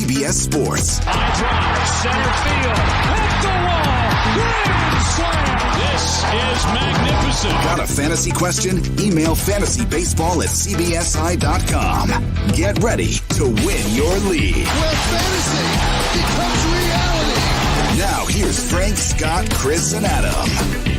CBS Sports. High drive, center field, hit the wall, grand slam. This is magnificent. Got a fantasy question? Email fantasybaseball@cbsi.com. Get ready to win your league. Where fantasy becomes reality. Now here's Frank, Scott, Chris, and Adam.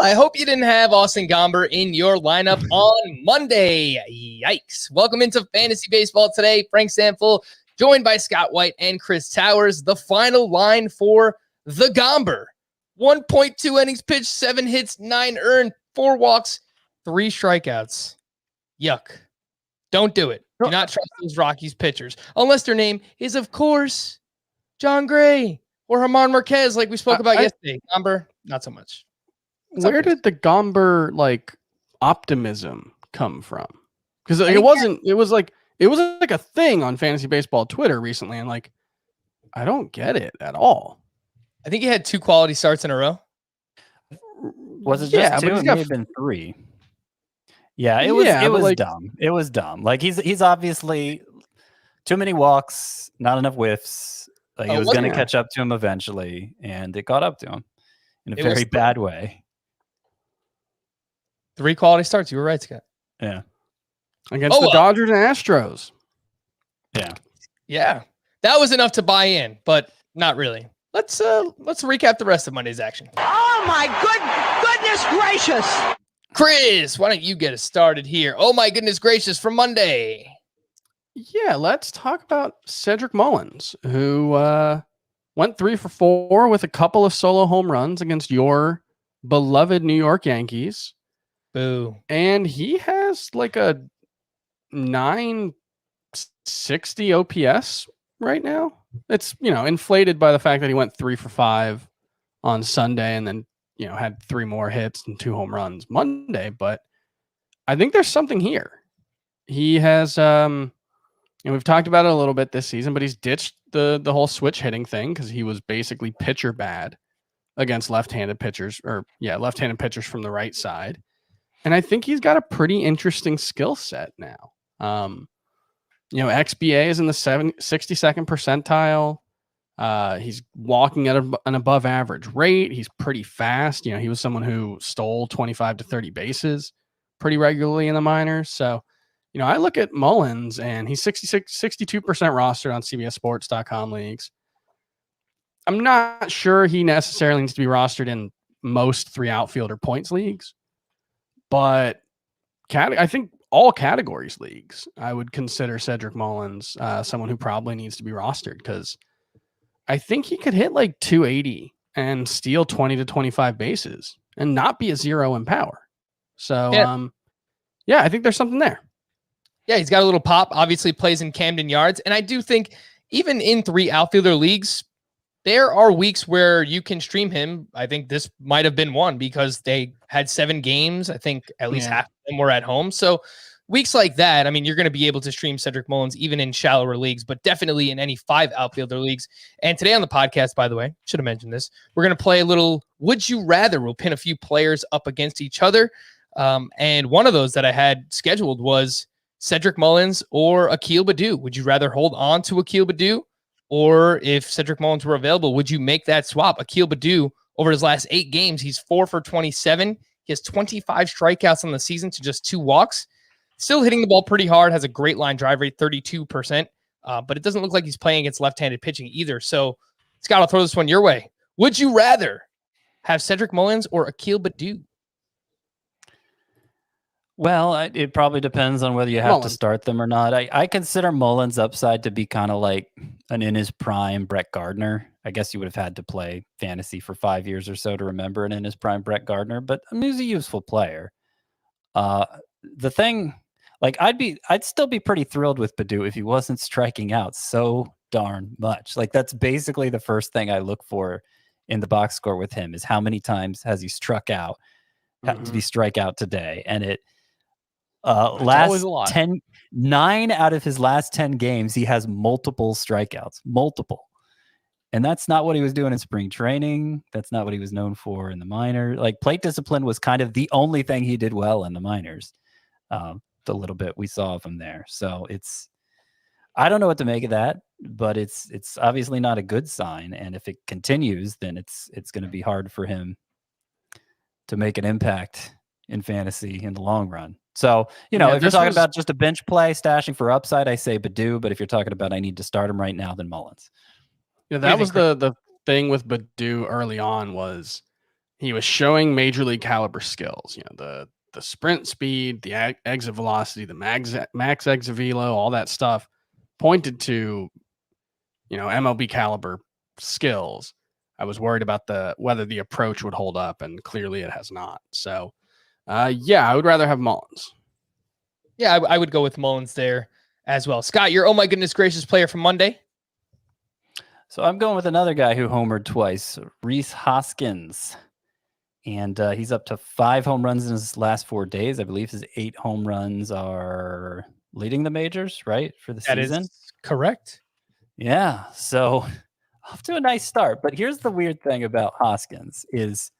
I hope you didn't have Austin Gomber in your lineup on Monday. Yikes. Welcome into Fantasy Baseball today. Frank Sample, joined by Scott White and Chris Towers. The final line for the Gomber. 1.2 innings pitched, 7 hits, 9 earned, 4 walks, 3 strikeouts. Yuck. Don't do it. Do not trust those Rockies pitchers. Unless their name is, of course, John Gray or Germán Marquez, like we spoke about yesterday. Gomber, not so much. Where did the Gomber optimism come from? Because it was like a thing on Fantasy Baseball Twitter recently, and I don't get it at all. I think he had 2 quality starts in a row. Was it just 2? It may have been 3. Yeah, it was dumb. It was dumb. He's obviously too many walks, not enough whiffs. It was going to catch up to him eventually, and it caught up to him in a very bad way. 3 quality starts. You were right, Scott. Yeah. Against the Dodgers and Astros. Yeah. Yeah. That was enough to buy in, but not really. Let's recap the rest of Monday's action. Oh my goodness gracious. Chris, why don't you get us started here? Oh my goodness gracious from Monday. Yeah, let's talk about Cedric Mullins, who went 3 for 4 with a couple of solo home runs against your beloved New York Yankees. Boo. And he has a 960 OPS right now. It's, inflated by the fact that he went 3 for 5 on Sunday and then, had 3 more hits and 2 home runs Monday. But I think there's something here. He has, and we've talked about it a little bit this season, but he's ditched the whole switch hitting thing because he was basically pitcher bad against left-handed pitchers from the right side. And I think he's got a pretty interesting skill set now. XBA is in the 62nd percentile. He's walking at an above average rate. He's pretty fast. He was someone who stole 25 to 30 bases pretty regularly in the minors. So, I look at Mullins and he's 62% rostered on CBSSports.com leagues. I'm not sure he necessarily needs to be rostered in most 3 outfielder points leagues. But I think all categories leagues, I would consider Cedric Mullins someone who probably needs to be rostered because I think he could hit 280 and steal 20 to 25 bases and not be a 0 in power. So, I think there's something there. Yeah, he's got a little pop, obviously plays in Camden Yards. And I do think even in 3 outfielder leagues, there are weeks where you can stream him. I think this might have been one because they had 7 games. I think at least half of them were at home. So weeks like that, you're going to be able to stream Cedric Mullins even in shallower leagues, but definitely in any 5 outfielder leagues. And today on the podcast, by the way, should have mentioned this, we're going to play a little Would You Rather. We'll pin a few players up against each other. And one of those that I had scheduled was Cedric Mullins or Akil Baddoo. Would you rather hold on to Akil Baddoo? Or if Cedric Mullins were available, would you make that swap? Akil Baddoo, over his last 8 games, he's 4 for 27. He has 25 strikeouts on the season to just 2 walks. Still hitting the ball pretty hard, has a great line drive rate, 32%. But it doesn't look like he's playing against left-handed pitching either. So, Scott, I'll throw this one your way. Would you rather have Cedric Mullins or Akil Baddoo? Well, it probably depends on whether you have to start them or not. I consider Mullins' upside to be kind of like an in his prime Brett Gardner. I guess you would have had to play fantasy for 5 years or so to remember an in his prime Brett Gardner, but he's a useful player. The thing, I'd still be pretty thrilled with Baddoo if he wasn't striking out so darn much. That's basically the first thing I look for in the box score with him is how many times has he struck out? Did he strike out today? And always a lot. 9 out of his last 10 games, he has multiple strikeouts, multiple. And that's not what he was doing in spring training. That's not what he was known for in the minors. Like, plate discipline was kind of the only thing he did well in the minors. The little bit we saw of him there. So I don't know what to make of that, but it's obviously not a good sign. And if it continues, then it's going to be hard for him to make an impact in fantasy in the long run. So, if you're talking about just a bench play, stashing for upside, I say Badu. But if you're talking about I need to start him right now, then Mullins. Yeah, that was the thing with Badu early on, was he was showing major league caliber skills. The sprint speed, the exit velocity, the max exit velo, all that stuff pointed to, MLB caliber skills. I was worried about whether the approach would hold up, and clearly it has not. So, I would rather have Mullins. Yeah, I would go with Mullins there as well. Scott, your oh my goodness gracious player from Monday. So I'm going with another guy who homered twice, Rhys Hoskins. And he's up to 5 home runs in his last 4 days. I believe his 8 home runs are leading the majors, right, for the season? That is correct. Yeah, so off to a nice start. But here's the weird thing about Hoskins is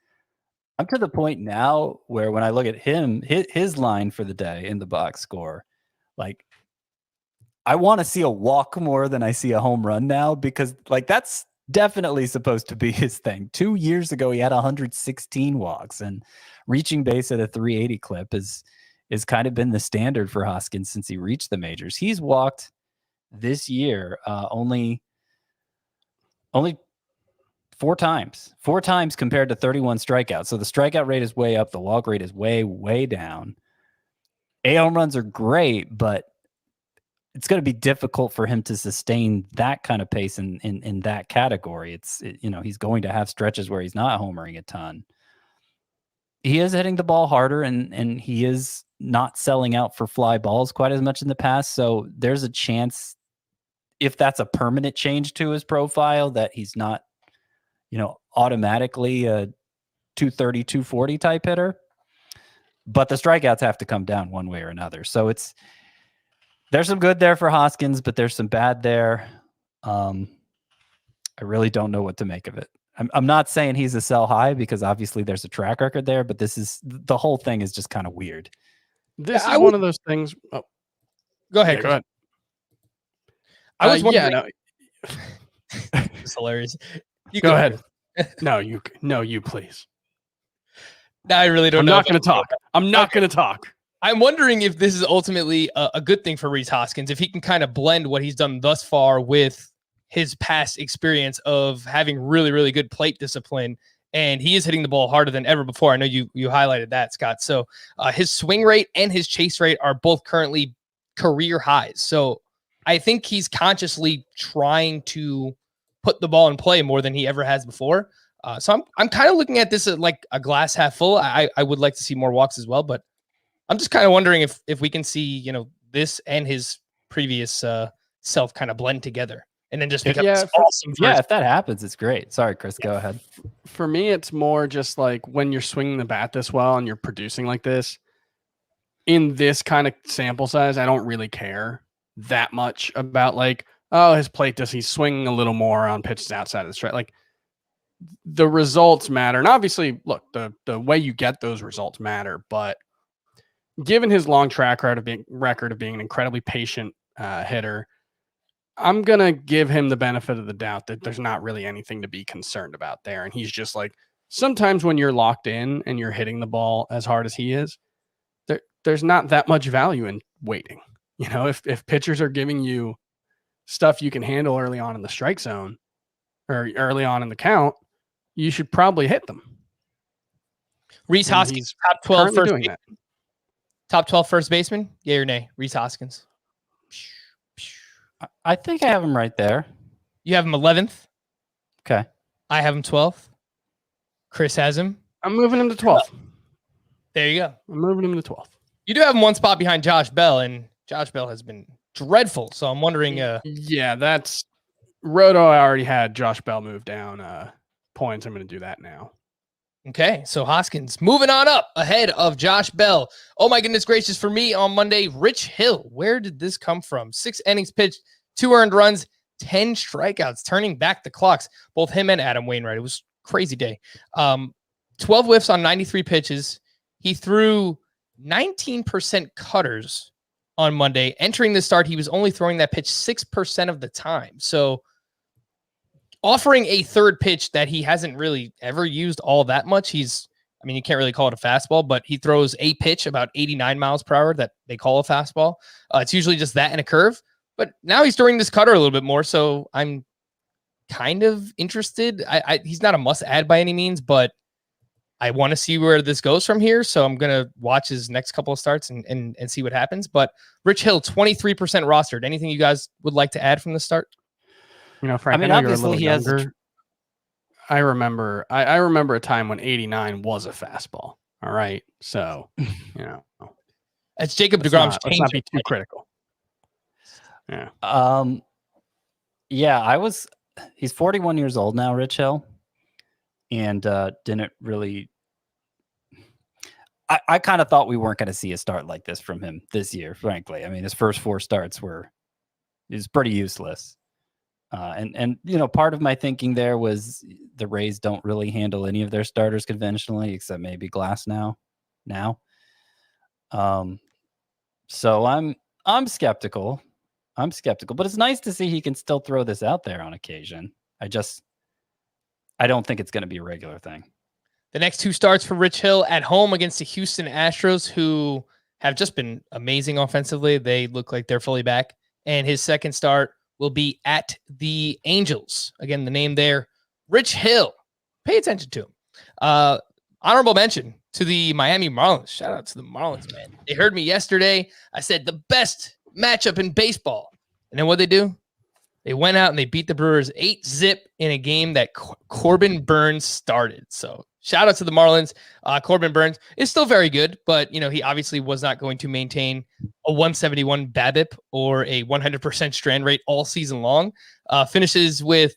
I'm to the point now where when I look at him, his line for the day in the box score, like, I want to see a walk more than I see a home run now, because that's definitely supposed to be his thing. 2 years ago, he had 116 walks, and reaching base at a 380 clip is kind of been the standard for Hoskins since he reached the majors. He's walked this year only 4 times compared to 31 strikeouts. So the strikeout rate is way up. The walk rate is way, way down. 8 home runs are great, but it's going to be difficult for him to sustain that kind of pace in that category. He's going to have stretches where he's not homering a ton. He is hitting the ball harder, and he is not selling out for fly balls quite as much in the past. So there's a chance, if that's a permanent change to his profile, that he's not, automatically a 230, 240 type hitter. But the strikeouts have to come down one way or another. So there's some good there for Hoskins, but there's some bad there. I really don't know what to make of it. I'm not saying he's a sell high, because obviously there's a track record there, but the whole thing is just kind of weird. This is one of those things. Oh. Go ahead. Yeah, go ahead. I was wondering. It's hilarious. You go ahead. No, you please. No, I really don't know. I'm not going to talk. I'm not going to talk. I'm wondering if this is ultimately a good thing for Rhys Hoskins, if he can kind of blend what he's done thus far with his past experience of having really, really good plate discipline. And he is hitting the ball harder than ever before. I know you highlighted that, Scott. So his swing rate and his chase rate are both currently career highs. So I think he's consciously trying to put the ball in play more than he ever has before. So I'm kind of looking at this as like a glass half full. I would like to see more walks as well, but I'm just kind of wondering if we can see, this and his previous self kind of blend together and then just become awesome. If that happens, it's great. Sorry, Chris, go ahead. For me, it's more just like when you're swinging the bat this well and you're producing like this, in this kind of sample size, I don't really care that much about his plate he's swinging a little more on pitches outside of the strike. Like, the results matter. And obviously, look, the way you get those results matter, but given his long track record of being an incredibly patient hitter, I'm going to give him the benefit of the doubt that there's not really anything to be concerned about there. And he's just like, sometimes when you're locked in and you're hitting the ball as hard as he is, there's not that much value in waiting. If pitchers are giving you stuff you can handle early on in the strike zone or early on in the count, you should probably hit them. Rhys Hoskins, top 12 first baseman. Top 12 first baseman? Yay or nay? Rhys Hoskins. I think I have him right there. You have him 11th. Okay. I have him 12th. Chris has him. I'm moving him to 12th. There you go. I'm moving him to 12th. You do have him one spot behind Josh Bell, and Josh Bell has been dreadful. So I'm wondering. Yeah, that's Roto. I already had Josh Bell move down points. I'm going to do that now. Okay, so Hoskins moving on up ahead of Josh Bell. Oh my goodness gracious, for me on Monday, Rich Hill. Where did this come from? 6 innings pitched, 2 earned runs, 10 strikeouts, turning back the clocks. Both him and Adam Wainwright. It was a crazy day. 12 whiffs on 93 pitches. He threw 19% cutters on Monday. Entering the start, he was only throwing that pitch 6% of the time. So offering a third pitch that he hasn't really ever used all that much. You can't really call it a fastball, but he throws a pitch about 89 miles per hour that they call a fastball. It's usually just that and a curve, but now he's throwing this cutter a little bit more. So I'm kind of interested. He's not a must add by any means, but I want to see where this goes from here. So I'm going to watch his next couple of starts and see what happens. But Rich Hill, 23% rostered. Anything you guys would like to add from the start? Frank, I know you're a little younger. I remember a time when 89 was a fastball. All right. So, That's Jacob DeGrom's let's not be too critical. Yeah. He's 41 years old now, Rich Hill. And didn't really. I kind of thought we weren't going to see a start like this from him this year, frankly. I mean, his first 4 starts is pretty useless. And part of my thinking there was the Rays don't really handle any of their starters conventionally, except maybe Glass now. So I'm skeptical. But it's nice to see he can still throw this out there on occasion. I don't think it's going to be a regular thing. The next 2 starts for Rich Hill at home against the Houston Astros, who have just been amazing offensively. They look like they're fully back. And his second start will be at the Angels. Again, the name there, Rich Hill. Pay attention to him. Honorable mention to the Miami Marlins. Shout out to the Marlins, man. They heard me yesterday. I said the best matchup in baseball. And then what they do? They went out and they beat the Brewers 8-0 in a game that Corbin Burnes started. So shout out to the Marlins. Corbin Burnes is still very good, but he obviously was not going to maintain a 171 BABIP or a 100% strand rate all season long. Finishes with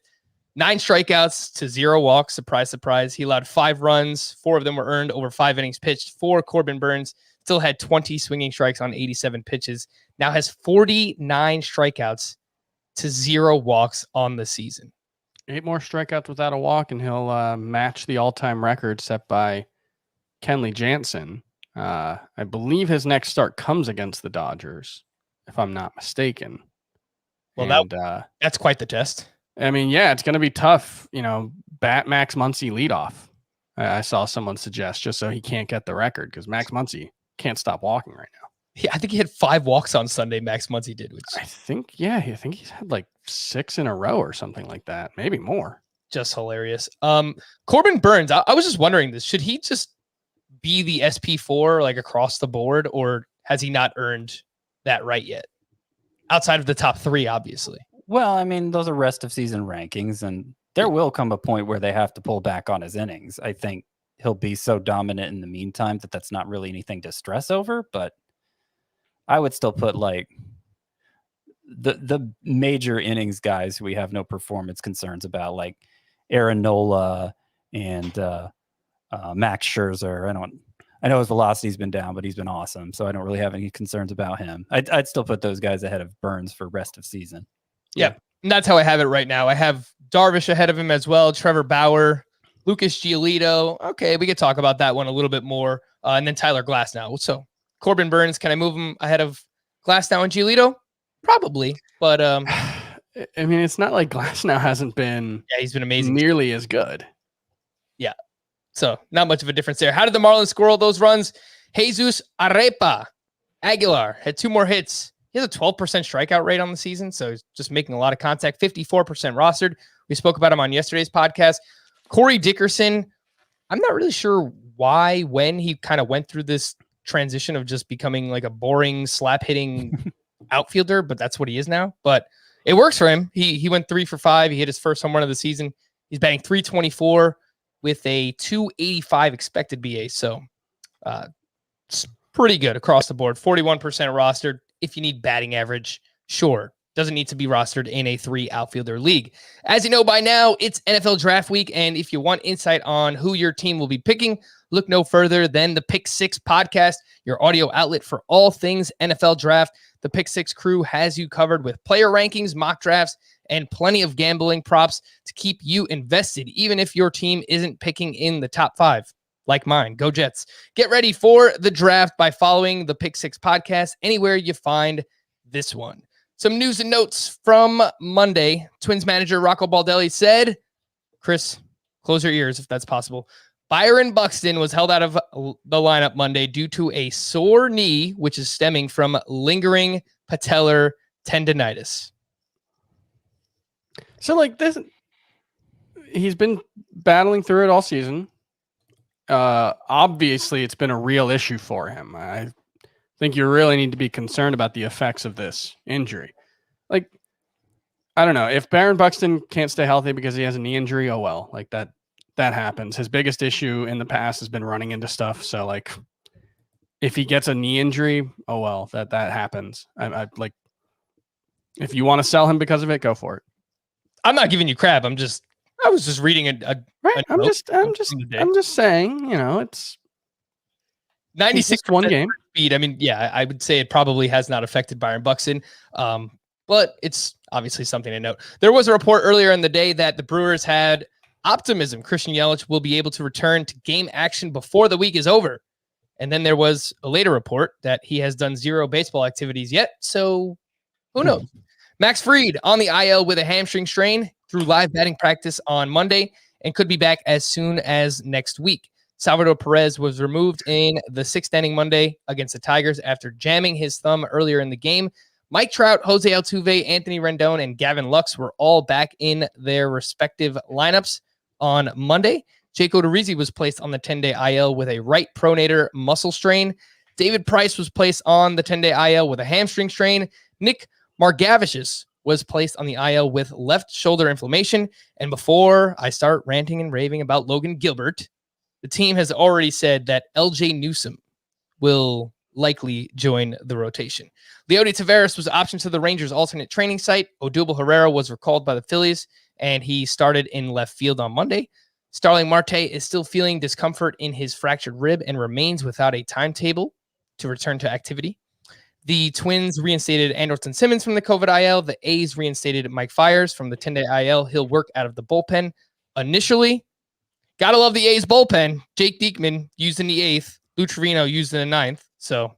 9 strikeouts to 0 walks. Surprise, surprise. He allowed 5 runs. 4 of them were earned over 5 innings pitched for Corbin Burnes. Still had 20 swinging strikes on 87 pitches. Now has 49 strikeouts to 0 walks on the season. 8 more strikeouts without a walk, and he'll match the all-time record set by Kenley Jansen. I believe his next start comes against the Dodgers, if I'm not mistaken. Well, that's quite the test. I mean, yeah, it's going to be tough. Bat Max Muncy leadoff. I saw someone suggest just so he can't get the record because Max Muncy can't stop walking right now. Yeah, I think he had 5 walks on Sunday. Max Muncy did. I think he's had like 6 in a row or something like that, maybe more. Just hilarious. Corbin Burnes, I was just wondering this. Should he just be the SP4 like across the board, or has he not earned that right yet? Outside of the top 3, obviously. Well, I mean, those are rest of season rankings, and there will come a point where they have to pull back on his innings. I think he'll be so dominant in the meantime that that's not really anything to stress over, but I would still put like the major innings guys who we have no performance concerns about, like Aaron Nola and Max Scherzer. I know his velocity's been down, but he's been awesome, so I don't really have any concerns about him. I'd still put those guys ahead of Burnes for rest of season. Yeah, and that's how I have it right now. I have Darvish ahead of him as well, Trevor Bauer, Lucas Giolito. Okay, we could talk about that one a little bit more. And then Tyler Glasnow. So Corbin Burnes, can I move him ahead of Glasnow and Giolito? Probably, but I mean, it's not like Glasnow hasn't been. Yeah, he's been amazing. Nearly as good. Yeah, so not much of a difference there. How did the Marlins score all those runs? Jesus Aguilar had 2 more hits. He has a 12% strikeout rate on the season, so he's just making a lot of contact. 54% rostered. We spoke about him on yesterday's podcast. Corey Dickerson, I'm not really sure when he kind of went through this transition of just becoming like a boring slap hitting outfielder, but that's what he is now. But it works for him. He went 3 for 5. He hit his first home run of the season. He's batting .324 with a .285 expected BA. So it's pretty good across the board. 41% rostered. If you need batting average, sure, doesn't need to be rostered in a 3 outfielder league. As you know by now, it's NFL draft week. And if you want insight on who your team will be picking, look no further than the Pick Six podcast, your audio outlet for all things NFL draft. The Pick Six crew has you covered with player rankings, mock drafts, and plenty of gambling props to keep you invested, even if your team isn't picking in the top 5, like mine. Go Jets. Get ready for the draft by following the Pick Six podcast anywhere you find this one. Some news and notes from Monday. Twins manager Rocco Baldelli said, Chris, close your ears if that's possible. Byron Buxton was held out of the lineup Monday due to a sore knee, which is stemming from lingering patellar tendonitis. So like this, he's been battling through it all season. Obviously, it's been a real issue for him. I think you really need to be concerned about the effects of this injury. Like, I don't know. If Byron Buxton can't stay healthy because he has a knee injury, oh well, like that happens. His biggest issue in the past has been running into stuff. So like, if he gets a knee injury, oh well, that happens. I like, if you want to sell him because of it, go for it. I'm not giving you crap. I was just reading right. I'm just saying, you know, it's 96 one game speed. I mean, yeah, I would say it probably has not affected Byron Buxton. But it's obviously something to note. There was a report earlier in the day that the Brewers had optimism Christian Yelich will be able to return to game action before the week is over. And then there was a later report that he has done 0 baseball activities yet. So who knows? Max Fried on the IL with a hamstring strain through live batting practice on Monday and could be back as soon as next week. Salvador Perez was removed in the 6th inning Monday against the Tigers after jamming his thumb earlier in the game. Mike Trout, Jose Altuve, Anthony Rendon, and Gavin Lux were all back in their respective lineups on Monday. Jake Odorizzi was placed on the 10-day IL with a right pronator muscle strain. David Price was placed on the 10-day IL with a hamstring strain. Nick Margavicius was placed on the IL with left shoulder inflammation. And before I start ranting and raving about Logan Gilbert, the team has already said that LJ Newsome will likely join the rotation. Leody Taveras was optioned to the Rangers' alternate training site. Odubel Herrera was recalled by the Phillies, and he started in left field on Monday. Starling Marte is still feeling discomfort in his fractured rib and remains without a timetable to return to activity. The Twins reinstated Andrelton Simmons from the COVID IL. The A's reinstated Mike Fiers from the 10-day IL. He'll work out of the bullpen initially. Gotta love the A's bullpen. Jake Diekman used in the 8th. Lou Trevino used in the 9th. So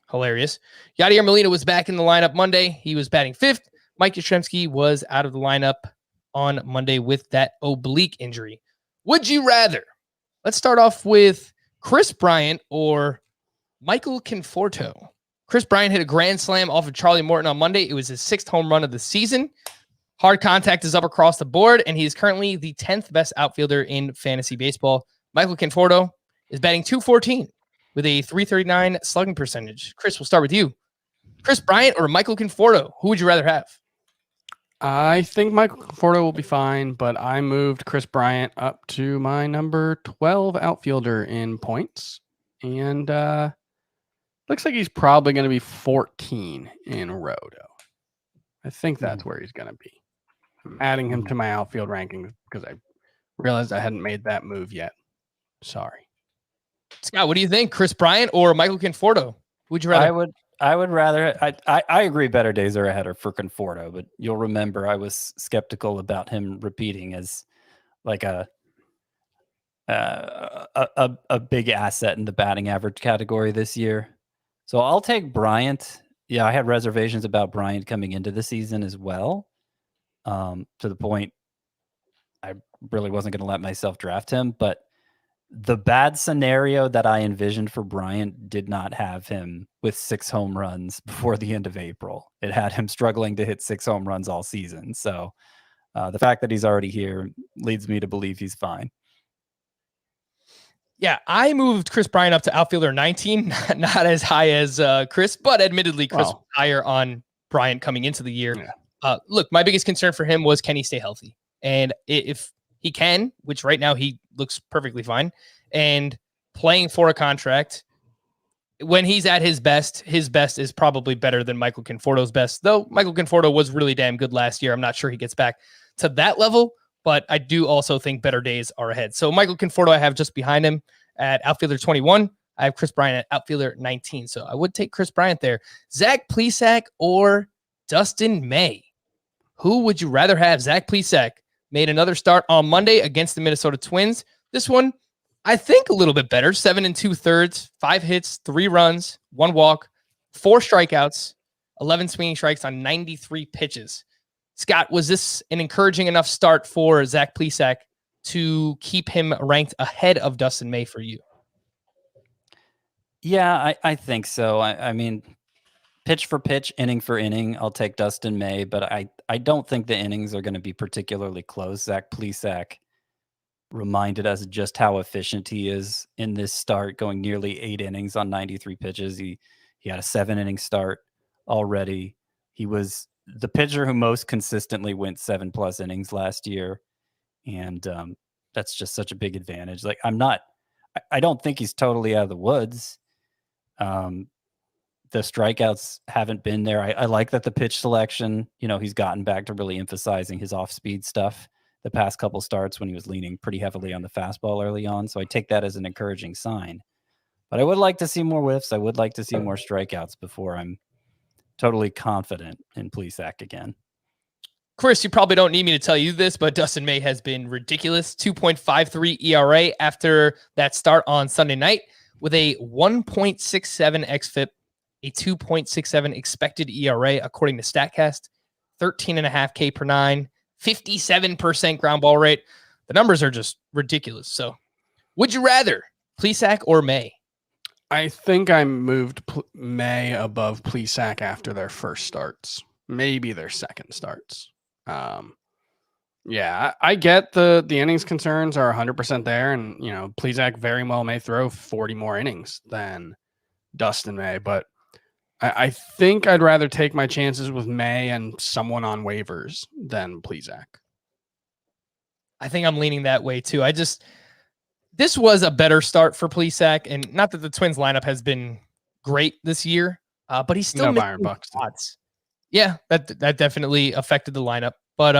hilarious. Yadier Molina was back in the lineup Monday. He was batting 5th. Mike Yastrzemski was out of the lineup on Monday with that oblique injury. Would you rather? Let's start off with Chris Bryant or Michael Conforto. Chris Bryant hit a grand slam off of Charlie Morton on Monday. It was his 6th home run of the season. Hard contact is up across the board, and he's currently the 10th best outfielder in fantasy baseball. Michael Conforto is batting .214 with a .339 slugging percentage. Chris, we'll start with you. Chris Bryant or Michael Conforto? Who would you rather have? I think Michael Conforto will be fine, but I moved Chris Bryant up to my number 12 outfielder in points. And looks like he's probably going to be 14 in Roto. I think that's where he's going to be. I'm adding him to my outfield rankings because I realized I hadn't made that move yet. Sorry. Scott, what do you think? Chris Bryant or Michael Conforto? Would you rather? I would rather. I agree. Better days are ahead for Conforto, but you'll remember I was skeptical about him repeating as like a big asset in the batting average category this year. So I'll take Bryant. Yeah, I had reservations about Bryant coming into the season as well. To the point, I really wasn't going to let myself draft him, but the bad scenario that I envisioned for Bryant did not have him with 6 home runs before the end of April. It had him struggling to hit 6 home runs all season. So the fact that he's already here leads me to believe he's fine. Yeah, I moved Chris Bryant up to outfielder 19, not as high as Chris, but admittedly Chris was higher on Bryant coming into the year. Yeah. Look, my biggest concern for him was, can he stay healthy? And if he can, which right now he looks perfectly fine, and playing for a contract, when he's at his best is probably better than Michael Conforto's best, though Michael Conforto was really damn good last year. I'm not sure he gets back to that level, but I do also think better days are ahead. So Michael Conforto I have just behind him at outfielder 21. I have Chris Bryant at outfielder 19. So I would take Chris Bryant there. Zach Plesac or Dustin May? Who would you rather have? Zach Plesac made another start on Monday against the Minnesota Twins. This one, I think a little bit better. 7 2/3, 5 hits, 3 runs, 1 walk, 4 strikeouts, 11 swinging strikes on 93 pitches. Scott, was this an encouraging enough start for Zach Plesac to keep him ranked ahead of Dustin May for you? Yeah, I think so. I mean, pitch for pitch, inning for inning, I'll take Dustin May, but I don't think the innings are going to be particularly close. Zach Plesac reminded us just how efficient he is in this start, going nearly 8 innings on 93 pitches. He had a 7-inning start already. He was the pitcher who most consistently went 7+ innings last year, and that's just such a big advantage. Like, I don't think he's totally out of the woods. The strikeouts haven't been there. I like that the pitch selection, he's gotten back to really emphasizing his off-speed stuff the past couple starts when he was leaning pretty heavily on the fastball early on. So I take that as an encouraging sign. But I would like to see more whiffs. I would like to see more strikeouts before I'm totally confident in Plesac again. Chris, you probably don't need me to tell you this, but Dustin May has been ridiculous. 2.53 ERA after that start on Sunday night with a 1.67 xFIP, a 2.67 expected ERA, according to StatCast, 13.5 K per 9, 57% ground ball rate. The numbers are just ridiculous. So would you rather Plesac or May? I think I moved May above Plesac after their first starts, maybe their second starts. Yeah, I get the innings concerns are 100% there, and Plesac very well may throw 40 more innings than Dustin May, but I think I'd rather take my chances with May and someone on waivers than Plesac. I think I'm leaning that way too. This was a better start for Plesac, and not that the Twins lineup has been great this year, but he's still Byron Buxton. spots. Yeah, that definitely affected the lineup, but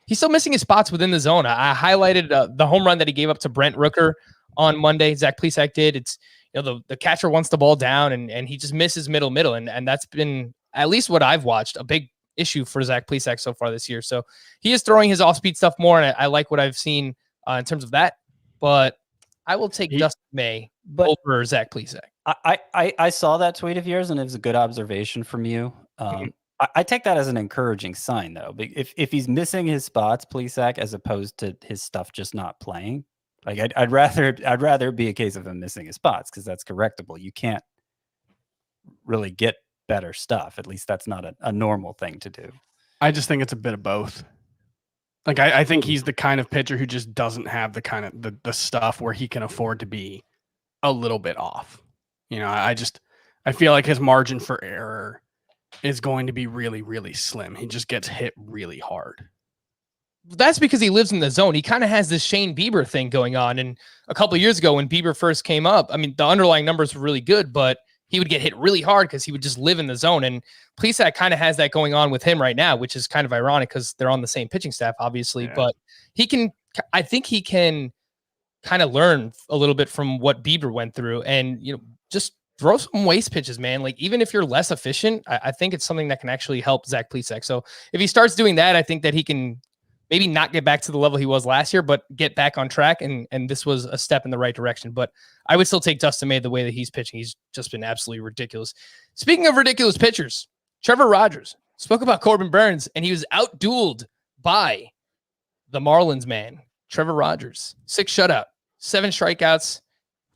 he's still missing his spots within the zone. I highlighted the home run that he gave up to Brent Rooker on Monday. Zach Plesac did. It's the catcher wants the ball down and he just misses middle, and that's been, at least what I've watched, a big issue for Zach Plesac so far this year. So he is throwing his off-speed stuff more, and I like what I've seen in terms of that. But I will take Dustin May over Zach Plesac. I saw that tweet of yours, and it was a good observation from you. I take that as an encouraging sign, though. If he's missing his spots, Plesac, as opposed to his stuff just not playing, like I'd rather be a case of him missing his spots, because that's correctable. You can't really get better stuff. At least that's not a normal thing to do. I just think it's a bit of both. Like I think he's the kind of pitcher who just doesn't have the kind of the stuff where he can afford to be a little bit off. I feel like his margin for error is going to be really, really slim. He just gets hit really hard. That's because he lives in the zone. He kind of has this Shane Bieber thing going on. And a couple of years ago when Bieber first came up, I mean, the underlying numbers were really good, but he would get hit really hard because he would just live in the zone. And Plesac kind of has that going on with him right now, which is kind of ironic because they're on the same pitching staff, obviously. Yeah. But I think he can kind of learn a little bit from what Bieber went through and, just throw some waste pitches, man. Like, even if you're less efficient, I think it's something that can actually help Zach Plesac. So if he starts doing that, I think that he can maybe not get back to the level he was last year, but get back on track. And this was a step in the right direction. But I would still take Dustin May the way that he's pitching. He's just been absolutely ridiculous. Speaking of ridiculous pitchers, Trevor Rogers spoke about Corbin Burns, and he was outdueled by the Marlins man, Trevor Rogers. 6 shutout, 7 strikeouts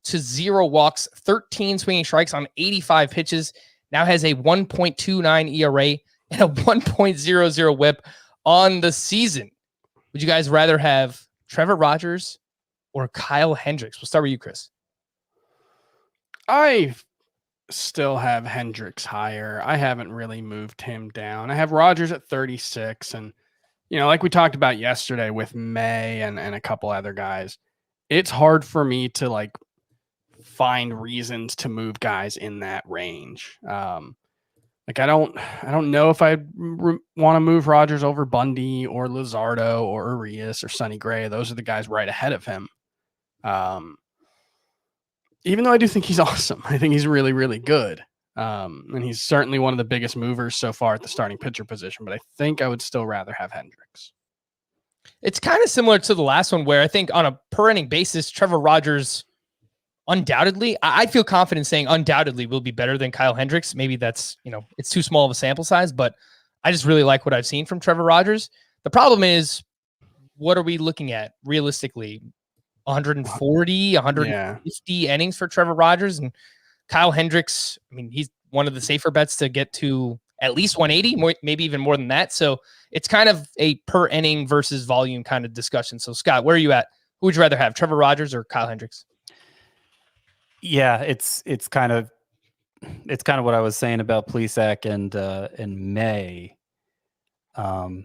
to 0 walks, 13 swinging strikes on 85 pitches. Now has a 1.29 ERA and a 1.00 whip on the season. Would you guys rather have Trevor Rogers or Kyle Hendricks? We'll start with you, Chris. I still have Hendricks higher. I haven't really moved him down. I have Rogers at 36. And, like we talked about yesterday with May and a couple other guys, it's hard for me to find reasons to move guys in that range. Like I don't know if I want to move Rogers over Bundy or Luzardo or Urias or Sonny Gray. Those are the guys right ahead of him. Even though I do think he's awesome, I think he's really, really good. And he's certainly one of the biggest movers so far at the starting pitcher position, but I think I would still rather have Hendricks. It's kind of similar to the last one where I think on a per inning basis, Trevor Rogers undoubtedly, I feel confident saying undoubtedly will be better than Kyle Hendricks. Maybe that's, it's too small of a sample size, but I just really like what I've seen from Trevor Rogers. The problem is, what are we looking at realistically? 140, 150 innings for Trevor Rogers, and Kyle Hendricks, I mean, he's one of the safer bets to get to at least 180, maybe even more than that. So it's kind of a per inning versus volume kind of discussion. So Scott, where are you at? Who would you rather have, Trevor Rogers or Kyle Hendricks? Yeah, it's kind of what I was saying about Plesac and May. I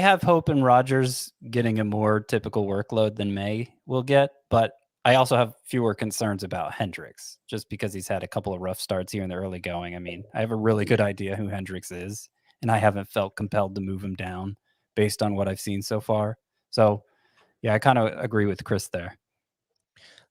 have hope in Rogers getting a more typical workload than May will get, but I also have fewer concerns about Hendricks just because he's had a couple of rough starts here in the early going. I mean, I have a really good idea who Hendricks is, and I haven't felt compelled to move him down based on what I've seen so far. So, yeah, I kind of agree with Chris there.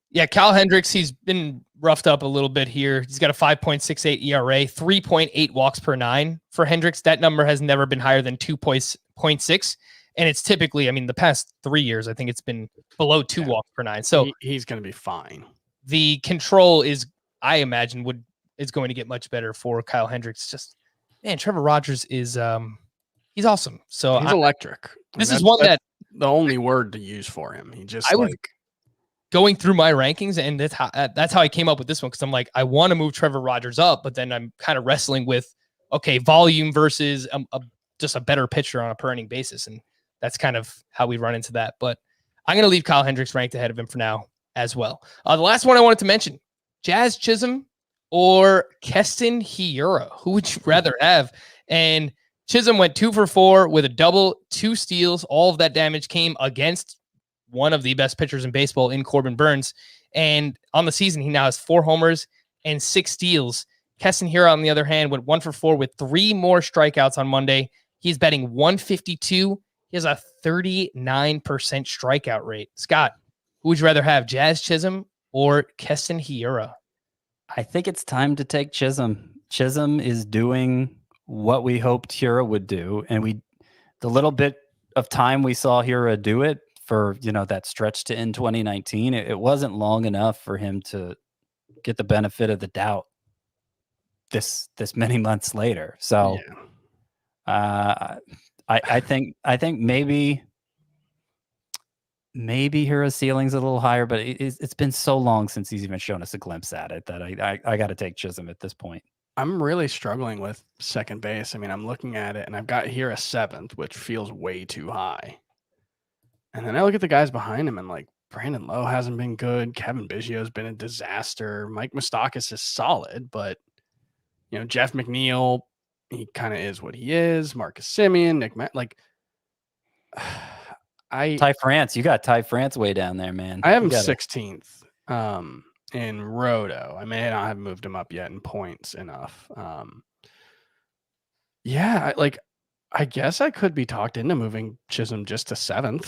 Yeah, Kyle Hendricks, he's been roughed up a little bit here. He's got a 5.68 ERA, 3.8 walks per nine for Hendricks. That number has never been higher than 2.6. And it's typically, I mean, the past 3 years, I think it's been below 2 walks per nine. So he's going to be fine. The control is, I imagine, is going to get much better for Kyle Hendricks. Just, man, Trevor Rogers is, he's awesome. So he's electric. This is one that the only word to use for him. He just going through my rankings, and that's how I came up with this one, because I'm like, I want to move Trevor Rogers up, but then I'm kind of wrestling with, okay, volume versus just a better pitcher on a per inning basis, and that's kind of how we run into that. But I'm going to leave Kyle Hendricks ranked ahead of him for now as well. The last one I wanted to mention, Jazz Chisholm or Keston Hiura. Who would you rather have? And Chisholm went 2 for 4 with a double, 2 steals. All of that damage came against one of the best pitchers in baseball in Corbin Burns. And on the season, he now has 4 homers and 6 steals. Keston Hiura, on the other hand, went 1 for 4 with 3 more strikeouts on Monday. He's batting 152. He has a 39% strikeout rate. Scott, who would you rather have, Jazz Chisholm or Keston Hiura? I think it's time to take Chisholm. Chisholm is doing what we hoped Hiura would do. And the little bit of time we saw Hiura do it for, that stretch to end 2019, it wasn't long enough for him to get the benefit of the doubt this many months later. So I think maybe Hiura's ceiling's a little higher, but it's been so long since he's even shown us a glimpse at it that I got to take Chisholm at this point. I'm really struggling with second base. I mean, I'm looking at it and I've got Hiura 7th, which feels way too high. And then I look at the guys behind him and like Brandon Lowe hasn't been good. Kevin Biggio's been a disaster. Mike Moustakas is solid, but Jeff McNeil, he kind of is what he is. Marcus Semien, Nick Matt, Ty France, you got Ty France way down there, man. I have him 16th in Roto. I may not have moved him up yet in points enough. I guess I could be talked into moving Chisholm just to 7th.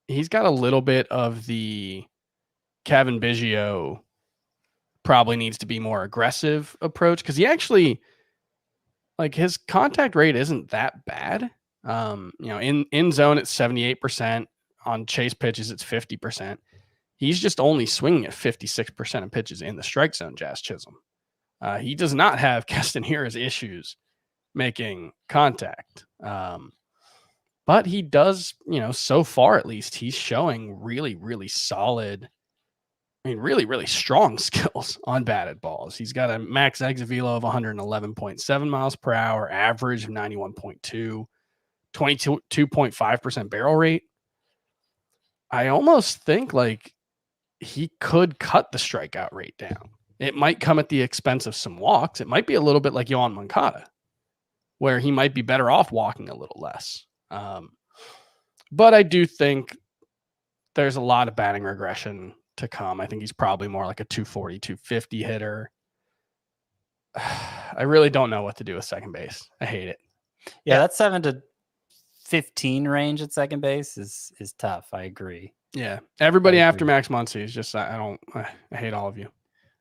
He's got a little bit of the Kevin Biggio probably needs to be more aggressive approach, because he actually, his contact rate isn't that bad. In zone it's 78%. On chase pitches it's 50%. He's just only swinging at 56% of pitches in the strike zone, Jazz Chisholm. He does not have Keston Hiura's issues making contact. But he does, so far at least, he's showing really, really solid, really, really strong skills on batted balls. He's got a max exit velo of 111.7 miles per hour, average of 91.2, 22.5% barrel rate. I almost think he could cut the strikeout rate down. It might come at the expense of some walks. It might be a little bit like Yohan Moncada, where he might be better off walking a little less. But I do think there's a lot of batting regression to come. I think he's probably more like a 240, 250 hitter. I really don't know what to do with second base. I hate it. Yeah, that 7 to 15 range at second base is tough. I agree. Yeah. Everybody after Max Muncy is just, I hate all of you.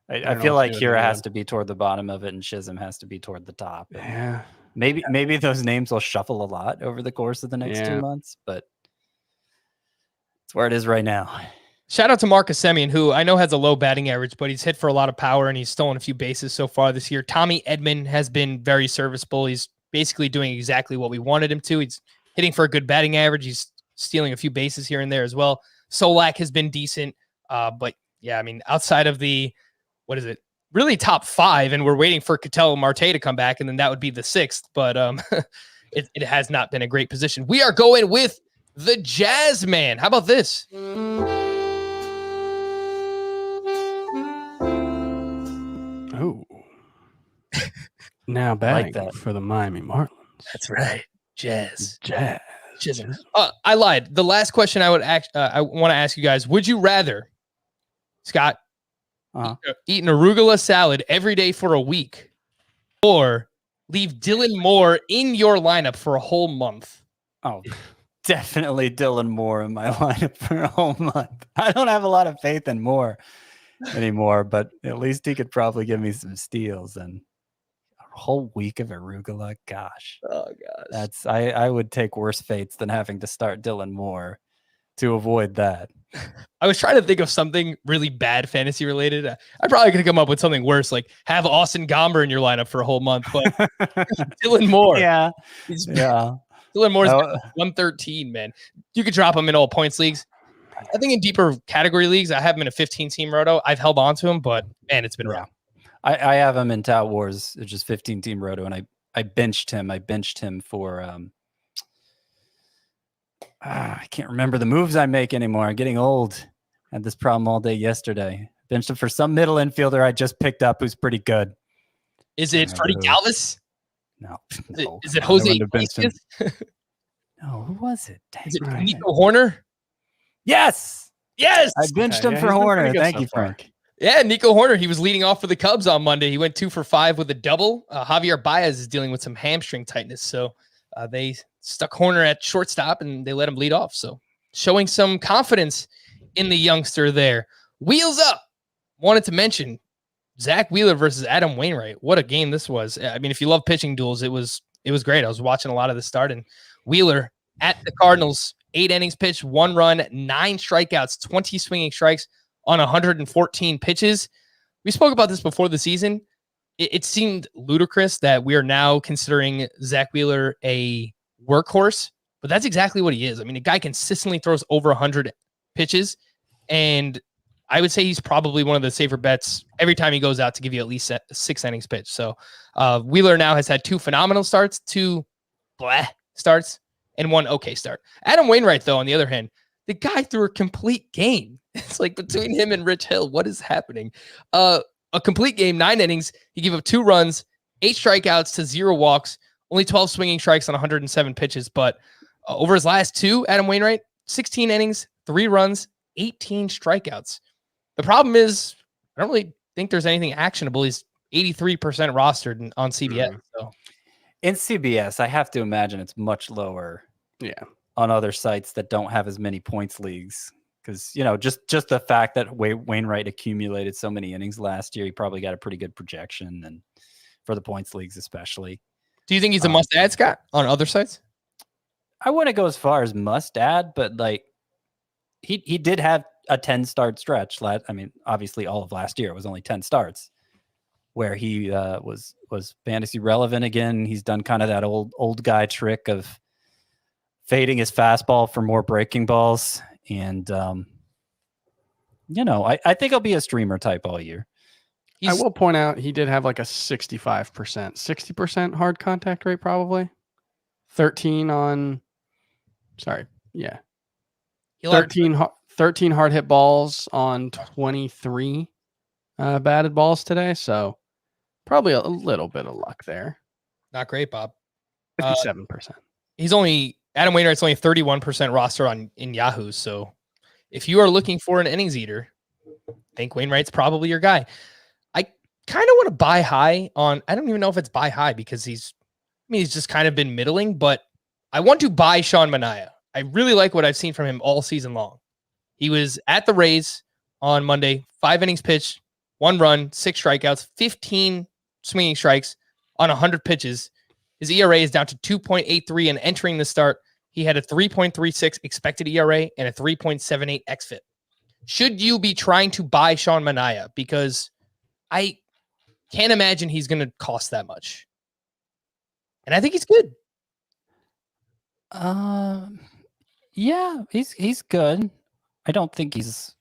I feel like Hira has to be toward the bottom of it and Chisholm has to be toward the top. Yeah. Maybe those names will shuffle a lot over the course of the next 2 months, but it's where it is right now. Shout out to Marcus Semien, who I know has a low batting average, but he's hit for a lot of power and he's stolen a few bases so far this year. Tommy Edman has been very serviceable. He's basically doing exactly what we wanted him to. He's hitting for a good batting average. He's stealing a few bases here and there as well. Solak has been decent. But yeah, I mean, outside of the, really top 5, and we're waiting for Ketel Marte to come back, and then that would be the 6th. But it has not been a great position. We are going with the Jazz Man. How about this? Oh. Now batting for the Miami Marlins. That's right. Jazz. Chisholm. I lied. The last question I want to ask you guys, would you rather, Scott, eat an arugula salad every day for a week, or leave Dylan Moore in your lineup for a whole month? Oh, definitely Dylan Moore in my lineup for a whole month. I don't have a lot of faith in Moore anymore, but at least he could probably give me some steals. And a whole week of arugula, gosh. Oh gosh. That's I would take worse fates than having to start Dylan Moore to avoid that. I was trying to think of something really bad fantasy related. I probably could come up with something worse, like have Austin Gomber in your lineup for a whole month, but Dylan Moore. Yeah. Dylan Moore's 113, man. You could drop him in all points leagues. I think in deeper category leagues, I have him in a 15-team roto. I've held on to him, but man, it's been rough. I have him in Tout Wars, which is 15-team roto, and I benched him. I benched him for I can't remember the moves I make anymore. I'm getting old. I had this problem all day yesterday. Benched him for some middle infielder I just picked up who's pretty good. Is it Freddie Galvis? No. Is it Jose Iglesias? No, who was it? Is it Nico Horner? Yes. I benched him for Horner. Thank you, Frank. Yeah, Nico Horner. He was leading off for the Cubs on Monday. He went 2 for 5 with a double. Javier Baez is dealing with some hamstring tightness, so they stuck Horner at shortstop and they let him lead off. So showing some confidence in the youngster there. Wheels up. Wanted to mention Zach Wheeler versus Adam Wainwright. What a game this was. I mean, if you love pitching duels, it was great. I was watching a lot of this start, and Wheeler at the Cardinals, 8 innings pitched, 1 run, 9 strikeouts, 20 swinging strikes on 114 pitches. We spoke about this before the season. It seemed ludicrous that we are now considering Zach Wheeler a workhorse, but that's exactly what he is. I mean, a guy consistently throws over 100 pitches, and I would say he's probably one of the safer bets every time he goes out to give you at least 6 innings pitched. So Wheeler now has had 2 phenomenal starts, 2 blah starts, and 1 okay start. Adam Wainwright, though, on the other hand, the guy threw a complete game. It's like between him and Rich Hill, what is happening? A complete game, 9 innings. He gave up 2 runs, 8 strikeouts to 0 walks, only 12 swinging strikes on 107 pitches. But over his last 2, Adam Wainwright, 16 innings, 3 runs, 18 strikeouts. The problem is, I don't really think there's anything actionable. He's 83% rostered on CBS. So in CBS, I have to imagine it's much lower. Yeah. On other sites that don't have as many points leagues. Because, just the fact that Wainwright accumulated so many innings last year, he probably got a pretty good projection, and for the points leagues especially. Do you think he's a must-add, Scott, on other sites? I wouldn't go as far as must-add, but like he did have a 10-start stretch. I mean, obviously all of last year was only 10 starts, where he was fantasy relevant again. He's done kind of that old guy trick of fading his fastball for more breaking balls. And, I think he'll be a streamer type all year. I will point out he did have like a 60% hard contact rate, probably 13 hard hit balls on 23 batted balls today. So probably a little bit of luck there. Not great, Bob. 57%. He's only Adam Wainwright's only 31% roster in Yahoo. So if you are looking for an innings eater, I think Wainwright's probably your guy. I kind of want to buy high on, I don't even know if it's buy high because he's just kind of been middling, but I want to buy Sean Manaea. I really like what I've seen from him all season long. He was at the Rays on Monday, 5 innings pitched, 1 run, 6 strikeouts, 15 swinging strikes on 100 pitches. His ERA is down to 2.83, and entering the start, he had a 3.36 expected ERA and a 3.78 xFIP. Should you be trying to buy Sean Manaea? Because I can't imagine he's going to cost that much. And I think he's good. Yeah, he's good. I don't think he's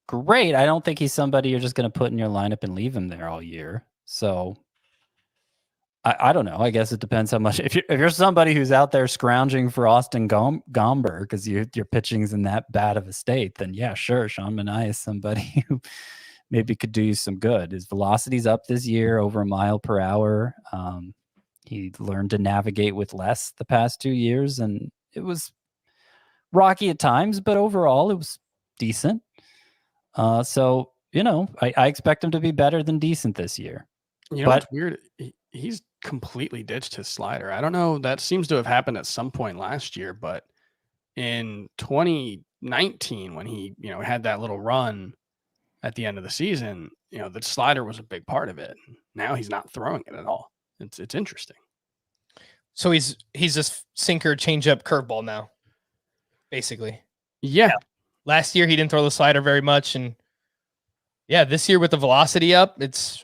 great. I don't think he's somebody you're just going to put in your lineup and leave him there all year. So I don't know. I guess it depends how much. If you're somebody who's out there scrounging for Austin Gomber because your pitching's in that bad of a state, then yeah, sure, Sean Manaea is somebody who maybe could do you some good. His velocity's up this year, over a mile per hour. He learned to navigate with less the past 2 years, and it was rocky at times, but overall it was decent. So, I expect him to be better than decent this year. It's weird. He's completely ditched his slider. I don't know. That seems to have happened at some point last year, but in 2019, when he, had that little run at the end of the season, the slider was a big part of it. Now he's not throwing it at all. It's interesting. So he's just sinker, changeup, curveball now, basically. Yeah. Last year he didn't throw the slider very much, and yeah, this year with the velocity up, this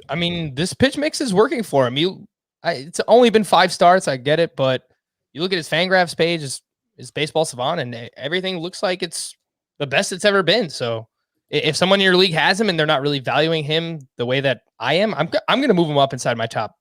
pitch mix is working for him. It's only been 5 starts, I get it, but you look at his Fangraphs page, his Baseball Savant, and everything looks like it's the best it's ever been. So if someone in your league has him and they're not really valuing him the way that I am, I'm going to move him up inside my top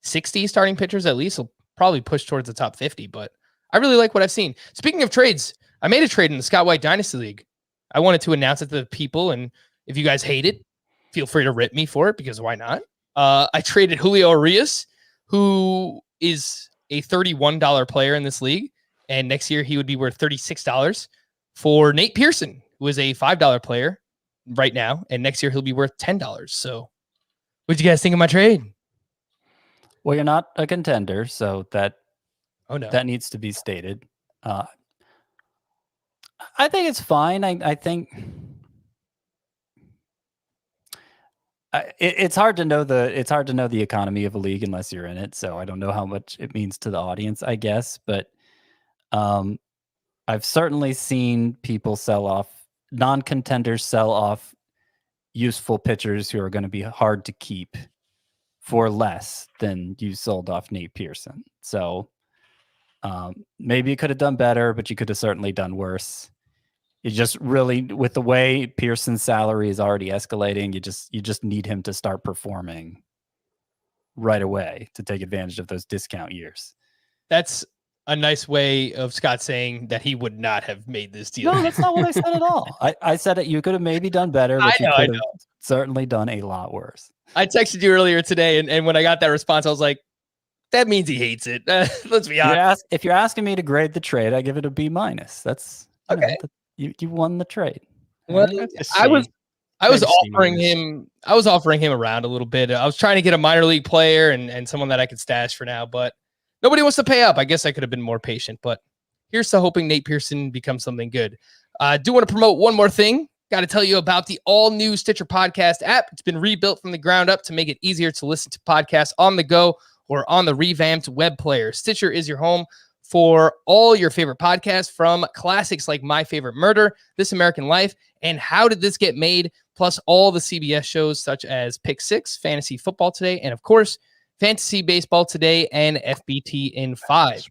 60 starting pitchers at least. He'll probably push towards the top 50, but I really like what I've seen. Speaking of trades, I made a trade in the Scott White Dynasty League. I wanted to announce it to the people, and if you guys hate it, feel free to rip me for it, because why not? I traded Julio Urias, who is a $31 player in this league, and next year he would be worth $36, for Nate Pearson, who is a $5 player right now, and next year he'll be worth $10. So what'd you guys think of my trade? Well, you're not a contender, so that needs to be stated. I think it's fine. I think it's hard to know the economy of a league unless you're in it. So I don't know how much it means to the audience, I guess. But I've certainly seen people sell off, non-contenders sell off useful pitchers who are going to be hard to keep for less than you sold off Nate Pearson. So maybe you could have done better, but you could have certainly done worse. You just really, with the way Pearson's salary is already escalating, you just need him to start performing right away to take advantage of those discount years. That's a nice way of Scott saying that he would not have made this deal. No, that's not what I said at all. I said it. You could have maybe done better, but you could have certainly done a lot worse. I texted you earlier today, and when I got that response, I was like, that means he hates it. Let's be honest. If you're asking me to grade the trade, I give it a B-. That's okay. You won the trade. Well, I was offering him around a little bit. I was trying to get a minor league player and someone that I could stash for now, but nobody wants to pay up. I guess I could have been more patient, but here's to hoping Nate Pearson becomes something good. I do want to promote one more thing. Got to tell you about the all-new Stitcher Podcast app. It's been rebuilt from the ground up to make it easier to listen to podcasts on the go or on the revamped web player. Stitcher is your home for all your favorite podcasts, from classics like My Favorite Murder, This American Life, and How Did This Get Made, plus all the CBS shows such as Pick 6, Fantasy Football Today, and of course, Fantasy Baseball Today and FBT in 5.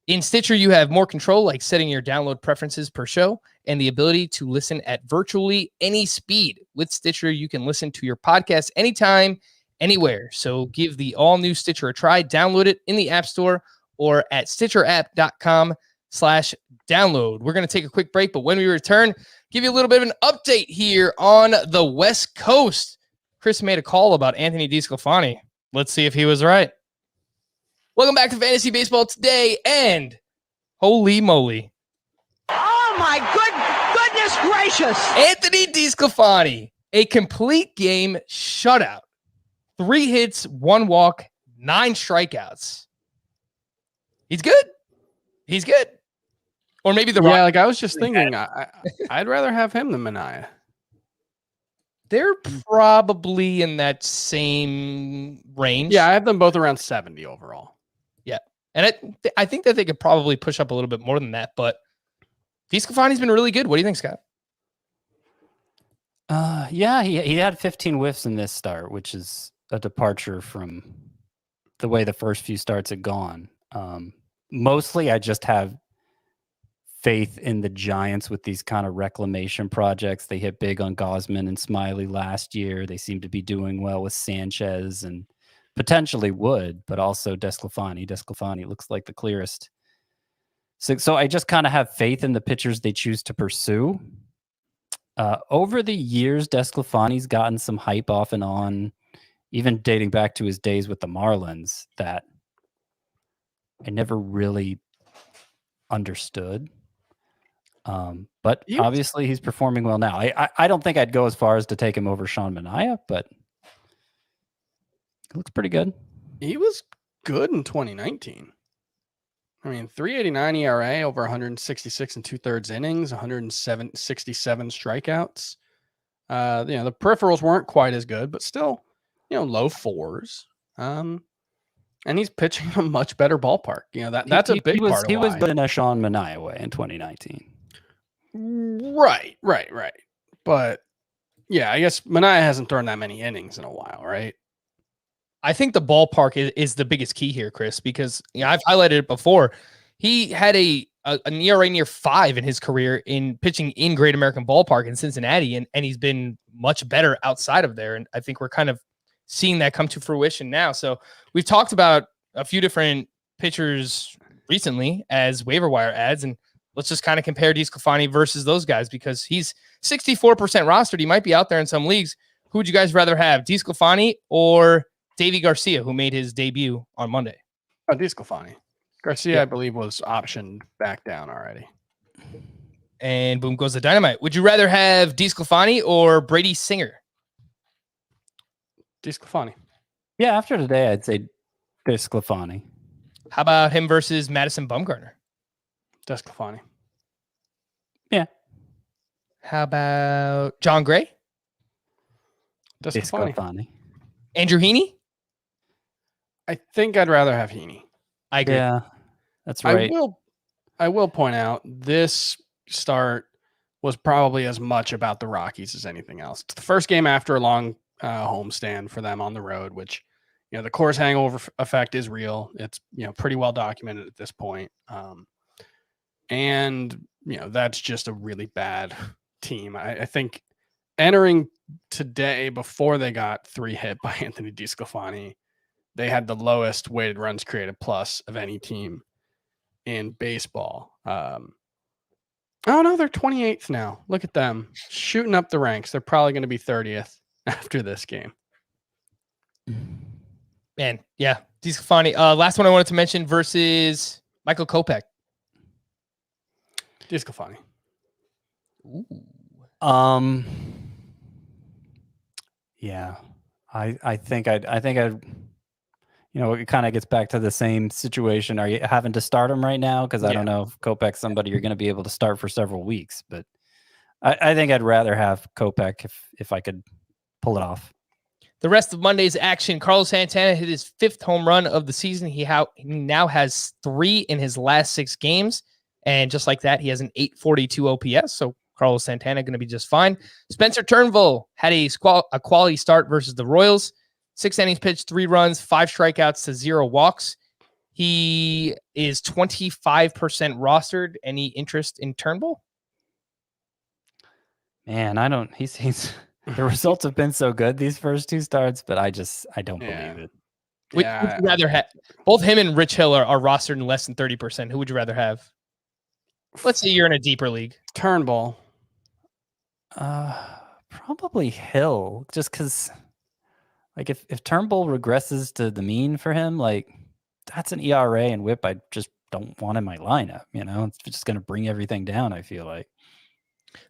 In Stitcher, you have more control, like setting your download preferences per show and the ability to listen at virtually any speed. With Stitcher, you can listen to your podcast anytime, anywhere. So give the all-new Stitcher a try. Download it in the App Store or at stitcherapp.com/download. We're going to take a quick break, but when we return, give you a little bit of an update here on the West Coast. Chris made a call about Anthony DeSclafani. Let's see if he was right. Welcome back to Fantasy Baseball Today, and Holy moly. Oh my goodness gracious! Anthony DeSclafani, a complete game shutout. 3 hits, 1 walk, 9 strikeouts. He's good. He's good. Or maybe the like I was just thinking, I'd rather have him than Manaea. They're probably in that same range. Yeah, I have them both around 70 overall. Yeah. And I think that they could probably push up a little bit more than that, but DeSclafani's been really good. What do you think, Scott? Yeah, he had 15 whiffs in this start, which is a departure from the way the first few starts had gone. Mostly I just have faith in the Giants with these kind of reclamation projects. They hit big on Gosman and Smiley last year. They seem to be doing well with Sanchez and potentially Wood, but also DeSclafani. DeSclafani looks like the clearest. So I just kind of have faith in the pitchers they choose to pursue. Over the years, DeSclafani's gotten some hype off and on, even dating back to his days with the Marlins, that I never really understood. But obviously he's performing well now. I don't think I'd go as far as to take him over Sean Manaea, but it looks pretty good. He was good in 2019. I mean, 3.89 ERA over 166 and 2/3 innings, 167 strikeouts. The peripherals weren't quite as good, but still, low 4s. And he's pitching a much better ballpark. That's a big part of he why. was good in a Sean Manaea way in 2019. Right. But yeah, I guess Manaea hasn't thrown that many innings in a while, right? I think the ballpark is the biggest key here, Chris, because I've highlighted it before. He had an ERA near 5 in his career in pitching in Great American Ballpark in Cincinnati, and he's been much better outside of there. And I think we're kind of seeing that come to fruition now. So we've talked about a few different pitchers recently as waiver wire ads, and let's just kind of compare DeSclafani versus those guys because he's 64% rostered. He might be out there in some leagues. Who would you guys rather have, DeSclafani or Davy Garcia, who made his debut on Monday? Oh, DeSclafani. Garcia, I believe, was optioned back down already. And boom goes the dynamite. Would you rather have DeSclafani or Brady Singer? DeSclafani. Yeah, after today, I'd say DeSclafani. How about him versus Madison Bumgarner? DeSclafani. Yeah. How about John Gray? DeSclafani. Andrew Heaney? I think I'd rather have Heaney. I agree. Yeah, that's right. I will point out this start was probably as much about the Rockies as anything else. It's the first game after a long homestand for them on the road, which the Coors hangover effect is real. It's pretty well documented at this point, and that's just a really bad team. I think entering today, before they got 3 hit by Anthony DeSclafani, they had the lowest weighted runs created plus of any team in baseball. Oh no, they're 28th now. Look at them shooting up the ranks. They're probably going to be 30th after this game. Man, yeah, DeSclafani. Last one I wanted to mention versus Michael Kopech. DeSclafani. Ooh. Yeah, I think I'd it kind of gets back to the same situation. Are you having to start him right now? Because I don't know if Kopech's somebody you're going to be able to start for several weeks, but I think I'd rather have Kopech if I could pull it off. The rest of Monday's action, Carlos Santana hit his 5th home run of the season. He now has 3 in his last 6 games. And just like that, he has an 842 OPS. So Carlos Santana going to be just fine. Spencer Turnbull had a quality start versus the Royals. 6 innings pitched, 3 runs, 5 strikeouts to 0 walks. He is 25% rostered. Any interest in Turnbull? Man, I don't. He's the results have been so good these first 2 starts, but I don't believe it. Would you rather have? Both him and Rich Hill are rostered in less than 30%. Who would you rather have? Let's say you're in a deeper league. Turnbull. Probably Hill, just because. Like if Turnbull regresses to the mean for him, like that's an ERA and WHIP I'd just don't want in my lineup. It's just going to bring everything down, I feel like.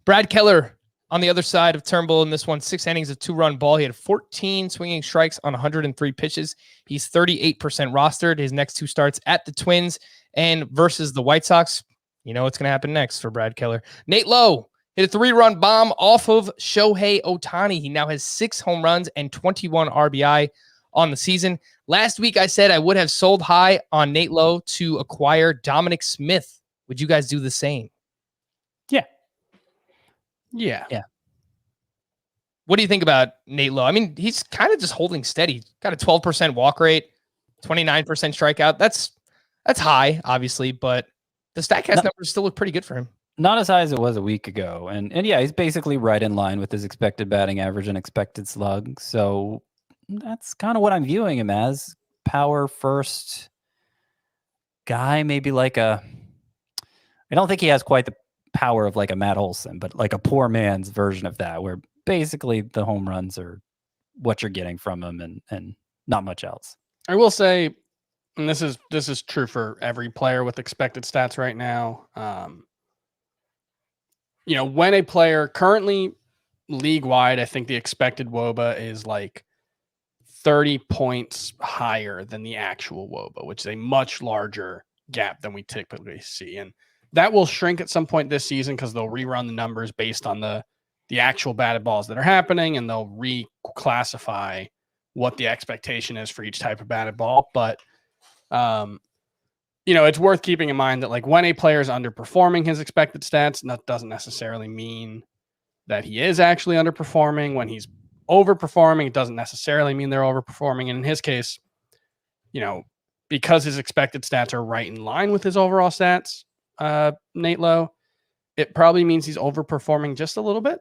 Brad Keller on the other side of Turnbull in this one, 6 innings of 2-run ball. He had 14 swinging strikes on 103 pitches. He's 38% rostered. His next 2 starts at the Twins and versus the White Sox. You know what's going to happen next for Brad Keller. Nate Lowe hit a 3-run bomb off of Shohei Ohtani. He now has 6 home runs and 21 RBI on the season. Last week, I said I would have sold high on Nate Lowe to acquire Dominic Smith. Would you guys do the same? Yeah. What do you think about Nate Lowe? I mean, he's kind of just holding steady. Got a 12% walk rate, 29% strikeout. That's high, obviously, but the StatCast numbers still look pretty good for him. Not as high as it was a week ago. And yeah, he's basically right in line with his expected batting average and expected slug. So that's kind of what I'm viewing him as. Power first guy, maybe like I don't think he has quite the power of like a Matt Olson, but like a poor man's version of that, where basically the home runs are what you're getting from him and not much else. I will say, and this is true for every player with expected stats right now. When a player currently league wide, I think the expected WOBA is like 30 points higher than the actual WOBA, which is a much larger gap than we typically see. And that will shrink at some point this season because they'll rerun the numbers based on the actual batted balls that are happening, and they'll reclassify what the expectation is for each type of batted ball. But, it's worth keeping in mind that like when a player is underperforming his expected stats, that doesn't necessarily mean that he is actually underperforming. When he's overperforming, it doesn't necessarily mean they're overperforming. And in his case, because his expected stats are right in line with his overall stats, Nate Lowe, it probably means he's overperforming just a little bit.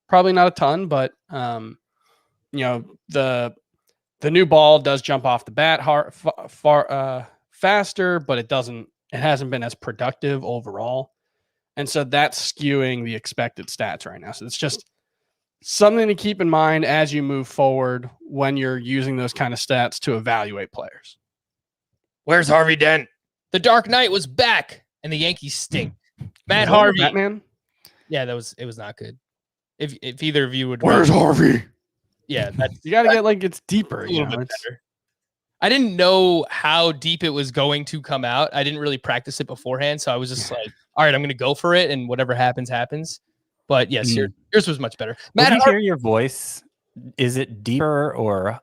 Probably not a ton, but the new ball does jump off the bat faster, but it hasn't been as productive overall. And so that's skewing the expected stats right now. So it's just something to keep in mind as you move forward when you're using those kind of stats to evaluate players. Where's Harvey Dent? The Dark Knight was back. And the Yankees stink. Matt Harvey. Batman? Yeah, it was not good. If either of you would. Where's Harvey? Yeah, you got to get like it's deeper. A little bit better. I didn't know how deep it was going to come out. I didn't really practice it beforehand, so I was just like, all right, I'm going to go for it, and whatever happens, happens. But yes, yours was much better. Matt, when you hear your voice, is it deeper or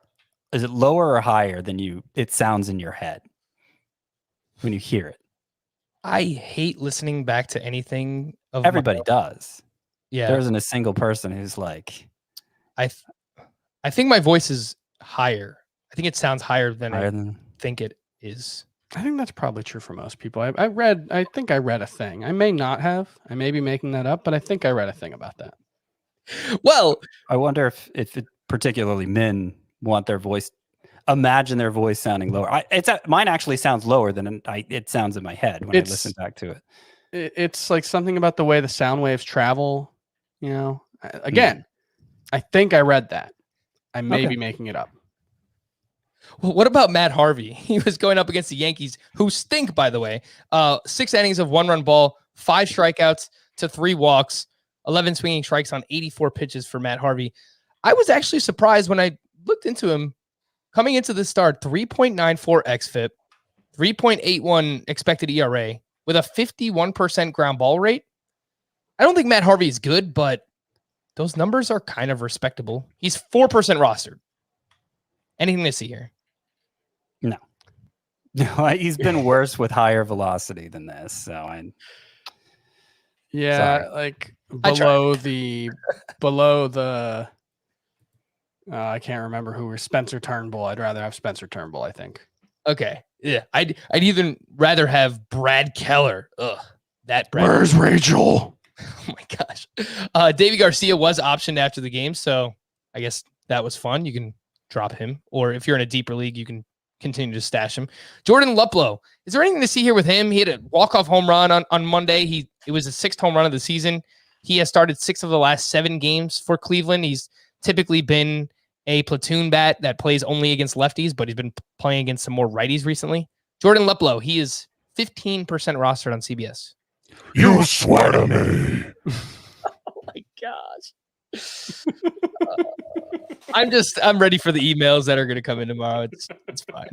is it lower or higher than it sounds in your head when you hear it? I hate listening back to anything. Everybody does. Yeah. There isn't a single person who's like, I think my voice is higher. I think it sounds higher than I think it is. I think that's probably true for most people. I think I read a thing. I may not have. I may be making that up, but I think I read a thing about that. Well, I wonder if particularly men want their voice. Imagine their voice sounding lower. Mine actually sounds lower than it sounds in my head when I listen back to it. It's like something about the way the sound waves travel. Again, I think I read that. I may be making it up. Well, what about Matt Harvey? He was going up against the Yankees, who stink, by the way. 6 innings of 1-run ball, 5 strikeouts to 3 walks, 11 swinging strikes on 84 pitches for Matt Harvey. I was actually surprised when I looked into him. Coming into the start, 3.94 xFIP, 3.81 expected ERA with a 51% ground ball rate. I don't think Matt Harvey is good, but those numbers are kind of respectable. He's 4% rostered. Anything to see here? No, he's been worse with higher velocity than this. So like below the. I can't remember who was Spencer Turnbull. I'd rather have Spencer Turnbull, I think. Okay. Yeah. I'd even rather have Brad Keller. Ugh. Where's Rachel? Oh my gosh. Davey Garcia was optioned after the game, so I guess that was fun. You can drop him. Or if you're in a deeper league, you can continue to stash him. Jordan Luplow. Is there anything to see here with him? He had a walk-off home run on Monday. It was the 6th home run of the season. He has started 6 of the last 7 games for Cleveland. He's typically been a platoon bat that plays only against lefties, but he's been playing against some more righties recently. Jordan Luplow, he is 15% rostered on CBS. You swear to me. Oh my gosh. I'm ready for the emails that are going to come in tomorrow. It's fine.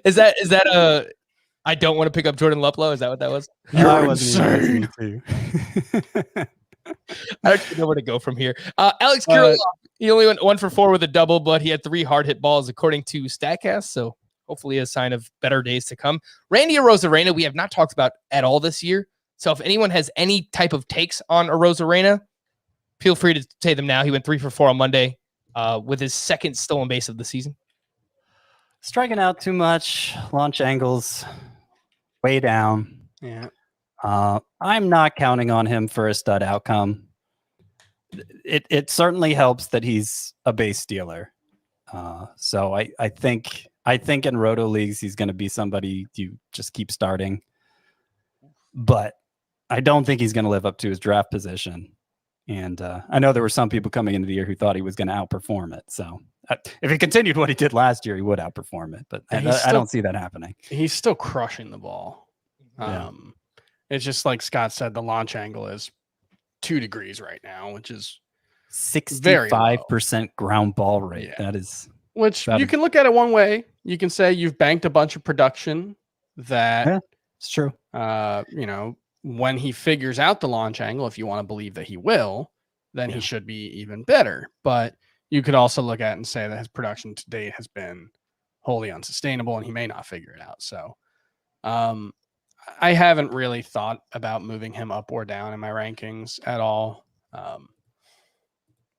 Is that a I don't want to pick up Jordan Luplow? Is that what that was? You're insane. I don't know where to go from here. Alex Kirilloff, he only went 1 for 4 with a double, but he had 3 hard hit balls according to StatCast. So hopefully a sign of better days to come. Randy Arozarena, we have not talked about at all this year. So if anyone has any type of takes on Arozarena, feel free to say them now. He went 3 for 4 on Monday with his second stolen base of the season. Striking out too much, launch angles way down. Yeah. I'm not counting on him for a stud outcome. It certainly helps that he's a base stealer. So I think in roto leagues he's going to be somebody you just keep starting. But I don't think he's going to live up to his draft position. And I know there were some people coming into the year who thought he was going to outperform it. So if he continued what he did last year, he would outperform it. But I don't see that happening. He's still crushing the ball. It's just like Scott said, the launch angle is 2 degrees right now, which is 65% ground ball rate. Yeah. That is, which you can look at it one way. You can say you've banked a bunch of production that it's true. When he figures out the launch angle, if you want to believe that he will, then he should be even better. But you could also look at it and say that his production to date has been wholly unsustainable and he may not figure it out. So, I haven't really thought about moving him up or down in my rankings at all.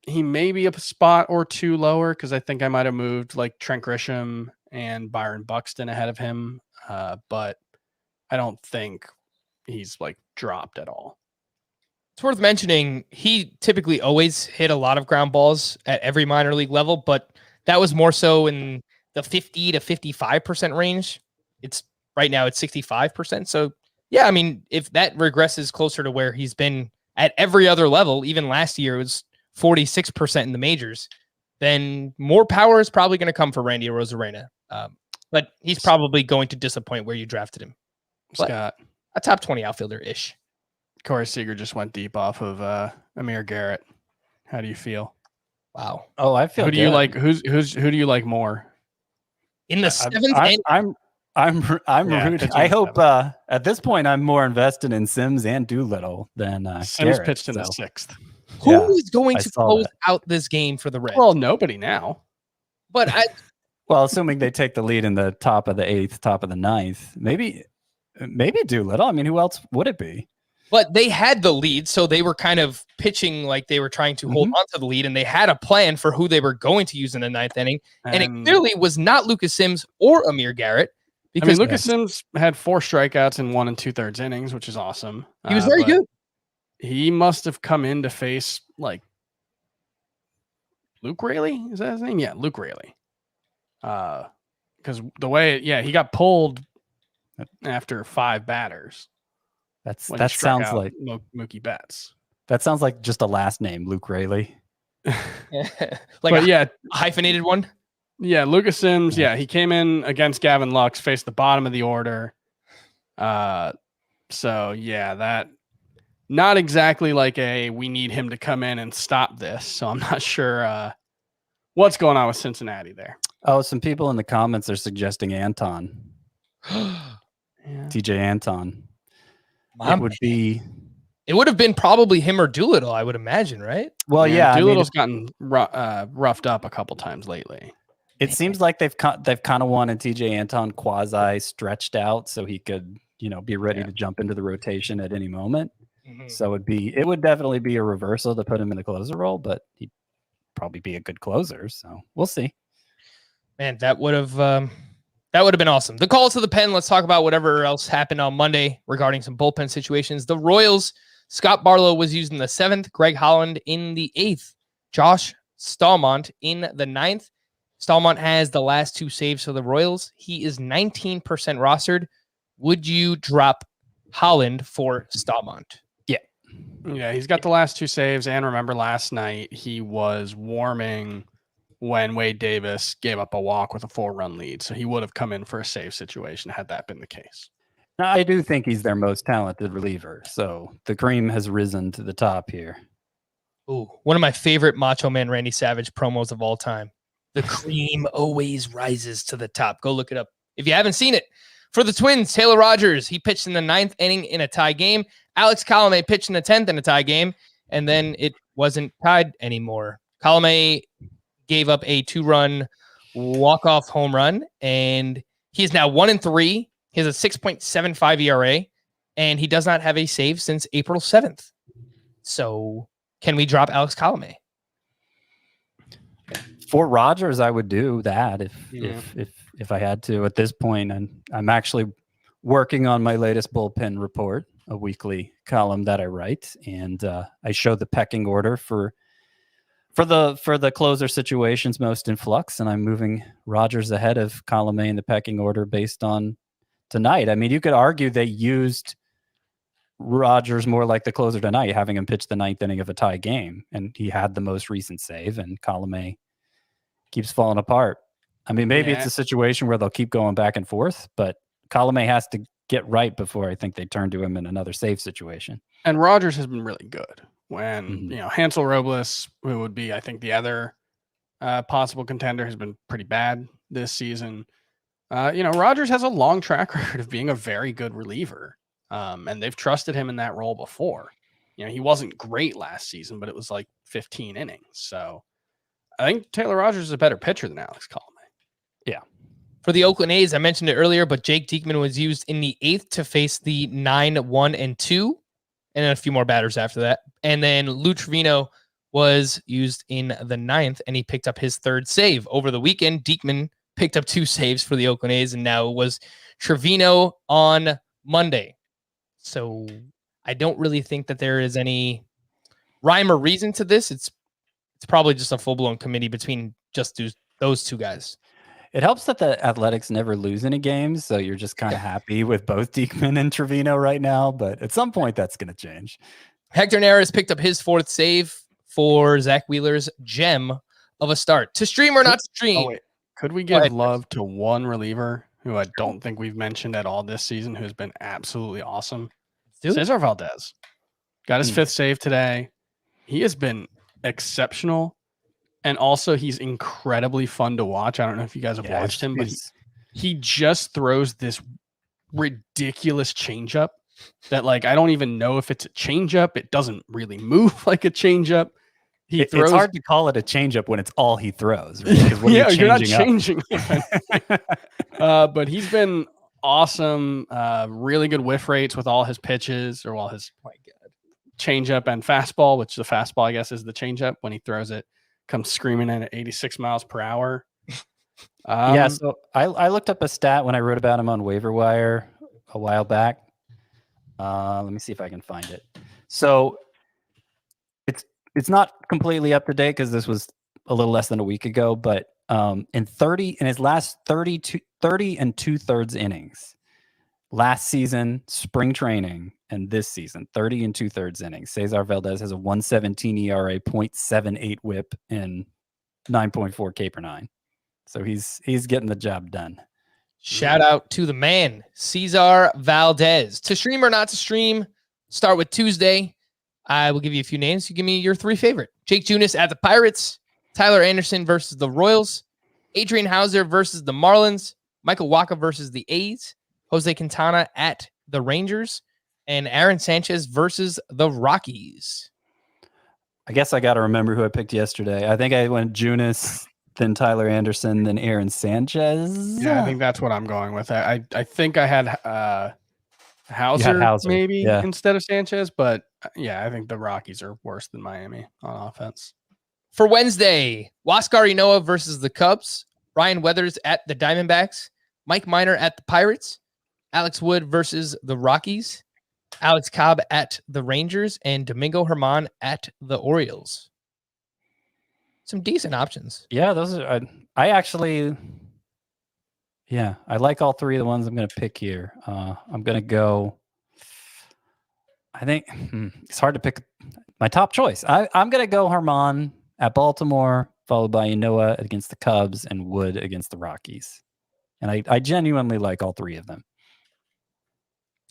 He may be a spot or 2 lower because I think I might have moved like Trent Grisham and Byron Buxton ahead of him. But I don't think he's like dropped at all. It's worth mentioning he typically always hit a lot of ground balls at every minor league level, but that was more so in the 50 to 55% range. Right now it's 65%. So yeah, I mean, if that regresses closer to where he's been at every other level, even last year it was 46% in the majors, then more power is probably going to come for Randy Arozarena. But he's probably going to disappoint where you drafted him. Scott, a top 20 outfielder-ish. Corey Seager just went deep off of Amir Garrett. How do you feel? Wow. Oh, I feel. Who do you like? Who do you like more? In the 7th, I'm rooting. I hope at this point I'm more invested in Sims and Doolittle than Sims Garrett, pitched in the 6th. Who is going to close out this game for the Reds? Well, nobody now. But assuming they take the lead in the top of the 8th, top of the 9th, maybe Doolittle. I mean, who else would it be? But they had the lead, so they were kind of pitching like they were trying to hold on to the lead, and they had a plan for who they were going to use in the 9th inning. And it clearly was not Lucas Sims or Amir Garrett. Because Lucas Sims had 4 strikeouts in 1 2/3 innings, which is awesome. He was very good. He must have come in to face like Luke Raley. Is that his name? Yeah, Luke Raley. Because the way, he got pulled after 5 batters. That sounds like Mookie Betts. That sounds like just a last name, Luke Raley. Hyphenated one. Yeah, Lucas Sims. Yeah, he came in against Gavin Lux, faced the bottom of the order. So yeah, that not exactly like we need him to come in and stop this. So I'm not sure what's going on with Cincinnati there. Oh, some people in the comments are suggesting Anton. TJ Anton. It would have been probably him or Doolittle, I would imagine, right? Well, Doolittle's gotten roughed up a couple times lately. It seems like they've kind of wanted TJ Anton quasi stretched out so he could, be ready to jump into the rotation at any moment. Mm-hmm. So it would definitely be a reversal to put him in the closer role, but he'd probably be a good closer. So we'll see. Man, that would have been awesome. The call to the pen. Let's talk about whatever else happened on Monday regarding some bullpen situations. The Royals, Scott Barlow was used in the 7th, Greg Holland in the 8th, Josh Stallmont in the 9th. Stallmont has the last 2 saves for the Royals. He is 19% rostered. Would you drop Holland for Stallmont? Yeah, he's got the last 2 saves. And remember last night he was warming when Wade Davis gave up a walk with a 4-run lead. So he would have come in for a save situation had that been the case. Now, I do think he's their most talented reliever. So the cream has risen to the top here. Ooh, one of my favorite Macho Man Randy Savage promos of all time. The cream always rises to the top. Go look it up if you haven't seen it. For the Twins, Taylor Rogers, he pitched in the 9th inning in a tie game. Alex Colomé pitched in the 10th in a tie game, and then it wasn't tied anymore. Colomé gave up a 2-run walk-off home run, and he is now 1-3. He has a 6.75 ERA, and he does not have a save since April 7th. So can we drop Alex Colomé? For Rogers, I would do that if I had to at this point. And I'm actually working on my latest bullpen report, a weekly column that I write, and I show the pecking order for the closer situations most in flux, and I'm moving Rogers ahead of Colomé in the pecking order based on tonight. I mean, you could argue they used Rogers more like the closer tonight, having him pitch the 9th inning of a tie game, and he had the most recent save, and Colomé keeps falling apart. I mean, maybe it's a situation where they'll keep going back and forth, but Colomé has to get right before I think they turn to him in another save situation. And Rogers has been really good. When Hansel Robles, who would be, I think, the other possible contender, has been pretty bad this season. Rogers has a long track record of being a very good reliever, and they've trusted him in that role before. He wasn't great last season, but it was like 15 innings. So I think Taylor Rogers is a better pitcher than Alex Colomé. Yeah. For the Oakland A's, I mentioned it earlier, but Jake Diekman was used in the 8th to face the 9, 1, and 2, and then a few more batters after that. And then Lou Trevino was used in the 9th, and he picked up his 3rd save. Over the weekend, Diekman picked up 2 saves for the Oakland A's, and now it was Trevino on Monday. So I don't really think that there is any rhyme or reason to this. It's probably just a full-blown committee between just those 2 guys. It helps that the Athletics never lose any games, so you're just kind of happy with both Diekman and Trevino right now, but at some point that's going to change. Hector Neris picked up his 4th save for Zach Wheeler's gem of a start. To stream or not to stream? Oh, wait. Could we give love to one reliever who I don't think we've mentioned at all this season, who's been absolutely awesome? Cesar Valdez. Got his 5th save today. He has been exceptional. And also, he's incredibly fun to watch. I don't know if you guys have watched him, but he just throws this ridiculous changeup that, like, I don't even know if it's a changeup. It doesn't really move like a changeup. It's hard to call it a changeup when it's all he throws. Right? You're not changing. But he's been awesome. Really good whiff rates with all his pitches, or all his changeup and fastball, which the fastball, I guess, is the changeup. When he throws it, comes screaming in at 86 miles per hour. So I looked up a stat when I wrote about him on Waiver Wire a while back. Let me see if I can find it. So it's not completely up to date because this was a little less than a week ago, but in his last 30 and 2/3 innings last season, spring training, and this season, 30 and 2/3 innings, Cesar Valdez has a 1.17 ERA, 0.78 WHIP, and 9.4 K/9. So he's getting the job done. Shout out to the man, Cesar Valdez. To stream or not to stream, start with Tuesday. I will give you a few names. You give me your 3 favorite. Jake Junis at the Pirates, Tyler Anderson versus the Royals, Adrian Hauser versus the Marlins, Michael Wacha versus the A's, Jose Quintana at the Rangers, and Aaron Sanchez versus the Rockies. I guess I got to remember who I picked yesterday. I think I went Junis, then Tyler Anderson, then Aaron Sanchez. Yeah, I think that's what I'm going with. I think I had Hauser maybe instead of Sanchez, but I think the Rockies are worse than Miami on offense. For Wednesday, Huascar Ynoa versus the Cubs, Ryan Weathers at the Diamondbacks, Mike Minor at the Pirates, Alex Wood versus the Rockies, Alex Cobb at the Rangers, and Domingo Germán at the Orioles. Some decent options. Yeah, those are. I actually, I like all 3 of the ones I'm going to pick here. I'm going to go. I think it's hard to pick my top choice. I'm going to go Germán at Baltimore followed by Ynoa against the Cubs and Wood against the Rockies. And I genuinely like all three of them.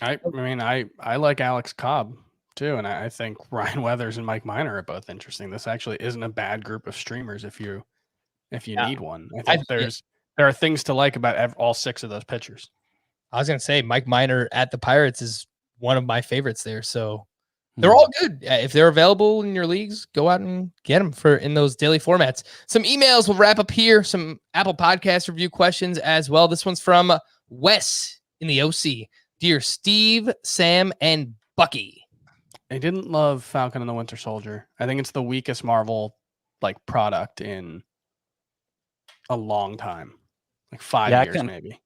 I mean, I like Alex Cobb too, and I think Ryan Weathers and Mike Minor are both interesting. This actually isn't a bad group of streamers if you need one. I think there are things to like about all 6 of those pitchers. I was gonna say Mike Minor at the Pirates is one of my favorites there. So they're all good. If they're available in your leagues, go out and get them in those daily formats. Some emails will wrap up here. Some Apple Podcast review questions as well. This one's from Wes in the OC. Dear Steve, Sam, and Bucky. I didn't love Falcon and the Winter Soldier. I think it's the weakest Marvel product in a long time, 5 years maybe.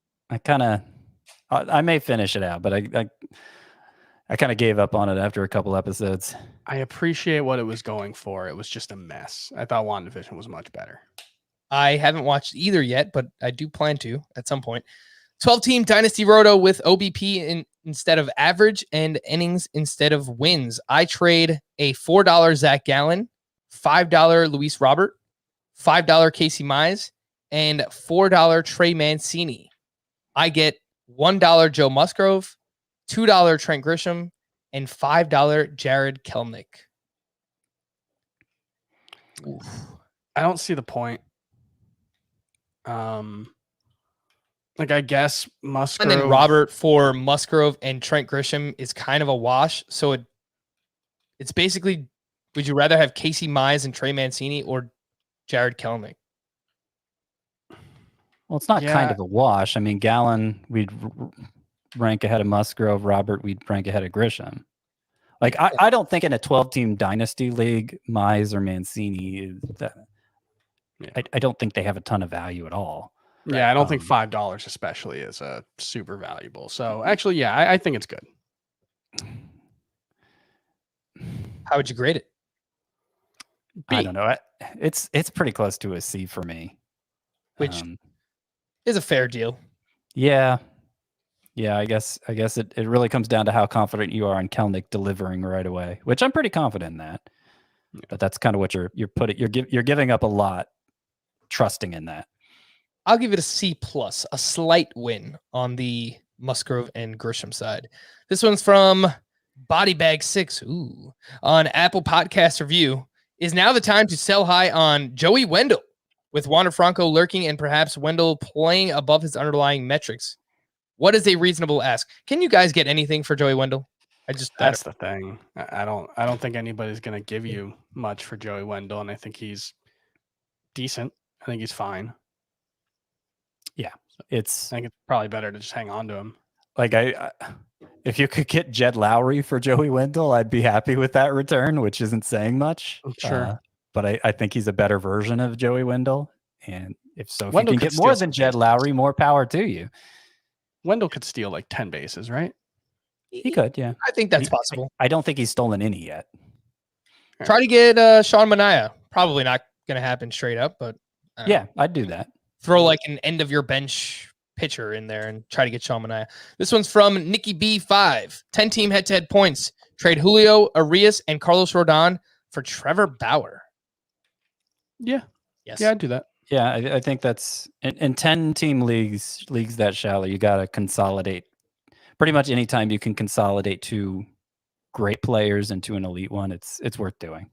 I may finish it out, but I kind of gave up on it after a couple episodes. I appreciate what it was going for. It was just a mess. I thought WandaVision was much better. I haven't watched either yet, but I do plan to at some point. 12-team Dynasty Roto with OBP instead of average and innings instead of wins. I trade a $4 Zach Gallen, $5 Luis Robert, $5 Casey Mize, and $4 Trey Mancini. I get $1 Joe Musgrove, $2 Trent Grisham, and $5 Jared Kelenic. Oof. I don't see the point. I guess Musgrove. And then Robert for Musgrove and Trent Grisham is kind of a wash. So it's basically, would you rather have Casey Mize and Trey Mancini or Jared Kelenic? Well, it's not kind of a wash. I mean, Gallen, we'd rank ahead of Musgrove. Robert, we'd rank ahead of Grisham. I don't think in a 12-team dynasty league, Mize or Mancini, I don't think they have a ton of value at all. Yeah, I don't think $5 especially is super valuable. So actually, I think it's good. How would you grade it? B. I don't know. It's pretty close to a C for me, which is a fair deal. Yeah. I guess it really comes down to how confident you are in Kelenic delivering right away, which I'm pretty confident in that. Yeah. But that's kind of what you're giving up a lot, trusting in that. I'll give it a C+, a slight win on the Musgrove and Grisham side. This one's from Bodybag6. Ooh, on Apple Podcast Review. Is now the time to sell high on Joey Wendell, with Wander Franco lurking and perhaps Wendell playing above his underlying metrics? What is a reasonable ask? Can you guys get anything for Joey Wendell? That's the thing. I don't think anybody's going to give you much for Joey Wendell, and I think he's decent. I think he's fine. Yeah, I think it's probably better to just hang on to him. If you could get Jed Lowry for Joey Wendell, I'd be happy with that return, which isn't saying much. Sure. But I think he's a better version of Joey Wendell. And if Wendell you can get more than Jed Lowry, more power to you. Wendell could steal 10 bases, right? He could, yeah. I think that's possible. I don't think he's stolen any yet. Try to get Sean Manaea. Probably not going to happen straight up, but I'd do that. Throw an end of your bench pitcher in there and try to get Sean Manaea. This one's from Nikki B5. 10-team head-to-head points. Trade Julio Arias and Carlos Rodon for Trevor Bauer. Yeah. Yes. Yeah, I'd do that. Yeah, I think that's in 10-team leagues that shallow, you got to consolidate. Pretty much anytime you can consolidate 2 great players into an elite one, it's worth doing.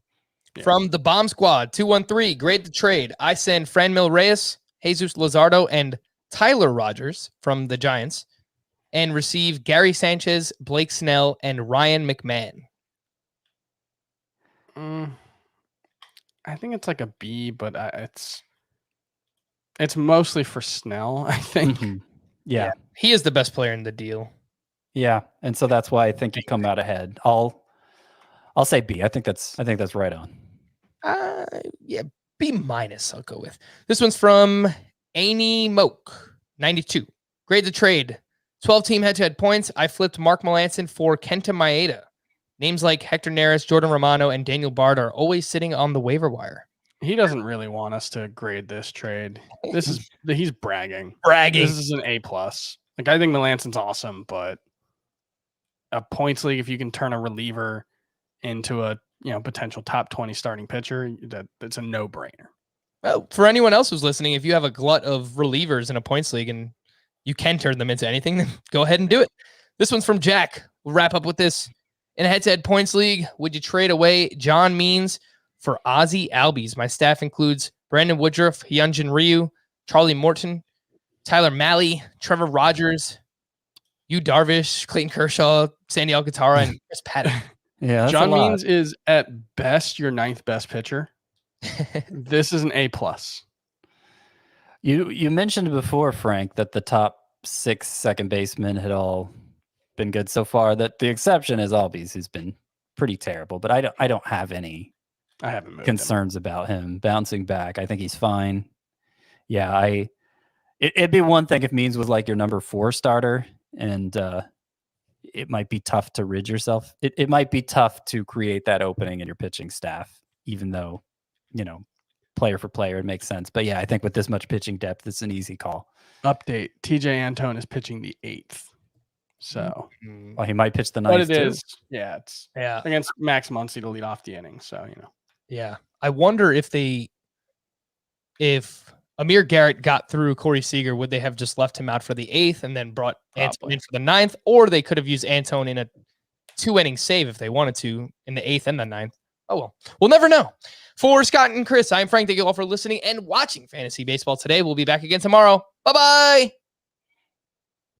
Yeah. From the Bomb Squad, 213, grade the trade. I send Franmil Reyes, Jesus Luzardo, and Tyler Rogers from the Giants, and receive Gary Sanchez, Blake Snell, and Ryan McMahon. I think it's a B, but it's mostly for Snell, I think. Mm-hmm. Yeah. He is the best player in the deal. Yeah, and so that's why I think you come out ahead. I'll say B. I think that's right on. B- I'll go with. This one's from Annie Moak, 92. Grade the trade. 12-team head-to-head points. I flipped Mark Melanson for Kenta Maeda. Names like Hector Neris, Jordan Romano, and Daniel Bard are always sitting on the waiver wire. He doesn't really want us to grade this trade. He's bragging. This is an A+. I think Melanson's awesome, but a points league, if you can turn a reliever into a potential top 20 starting pitcher, that's a no-brainer. Well, for anyone else who's listening, if you have a glut of relievers in a points league and you can turn them into anything, then go ahead and do it. This one's from Jack. We'll wrap up with this. In a head-to-head points league, would you trade away John Means for Ozzie Albies? My staff includes Brandon Woodruff, Hyunjin Ryu, Charlie Morton, Tyler Malley, Trevor Rogers, Yu Darvish, Clayton Kershaw, Sandy Alcantara, and Chris Paddock. Yeah, that's John a lot. Means is at best your 9th best pitcher. This is an A+. You mentioned before, Frank, that the top 6 second basemen had all been good so far. That the exception is Albies, who's been pretty terrible. But I don't have any concerns about him bouncing back. I think he's fine. Yeah, it'd be one thing if Means was like your number 4 starter, and it might be tough to rid yourself. It might be tough to create that opening in your pitching staff, even though, player for player, it makes sense. But yeah, I think with this much pitching depth, it's an easy call. Update: TJ Antone is pitching the 8th, so well, he might pitch the 9th. But it too. is, it's against Max Muncy to lead off the inning. So Yeah, I wonder if Amir Garrett got through Corey Seager, would they have just left him out for the 8th and then brought Antone in for the 9th, or they could have used Antone in a 2-inning save if they wanted to in the 8th and the 9th. Oh, well, we'll never know. For Scott and Chris, I'm Frank. Thank you all for listening and watching Fantasy Baseball today. We'll be back again tomorrow. Bye-bye.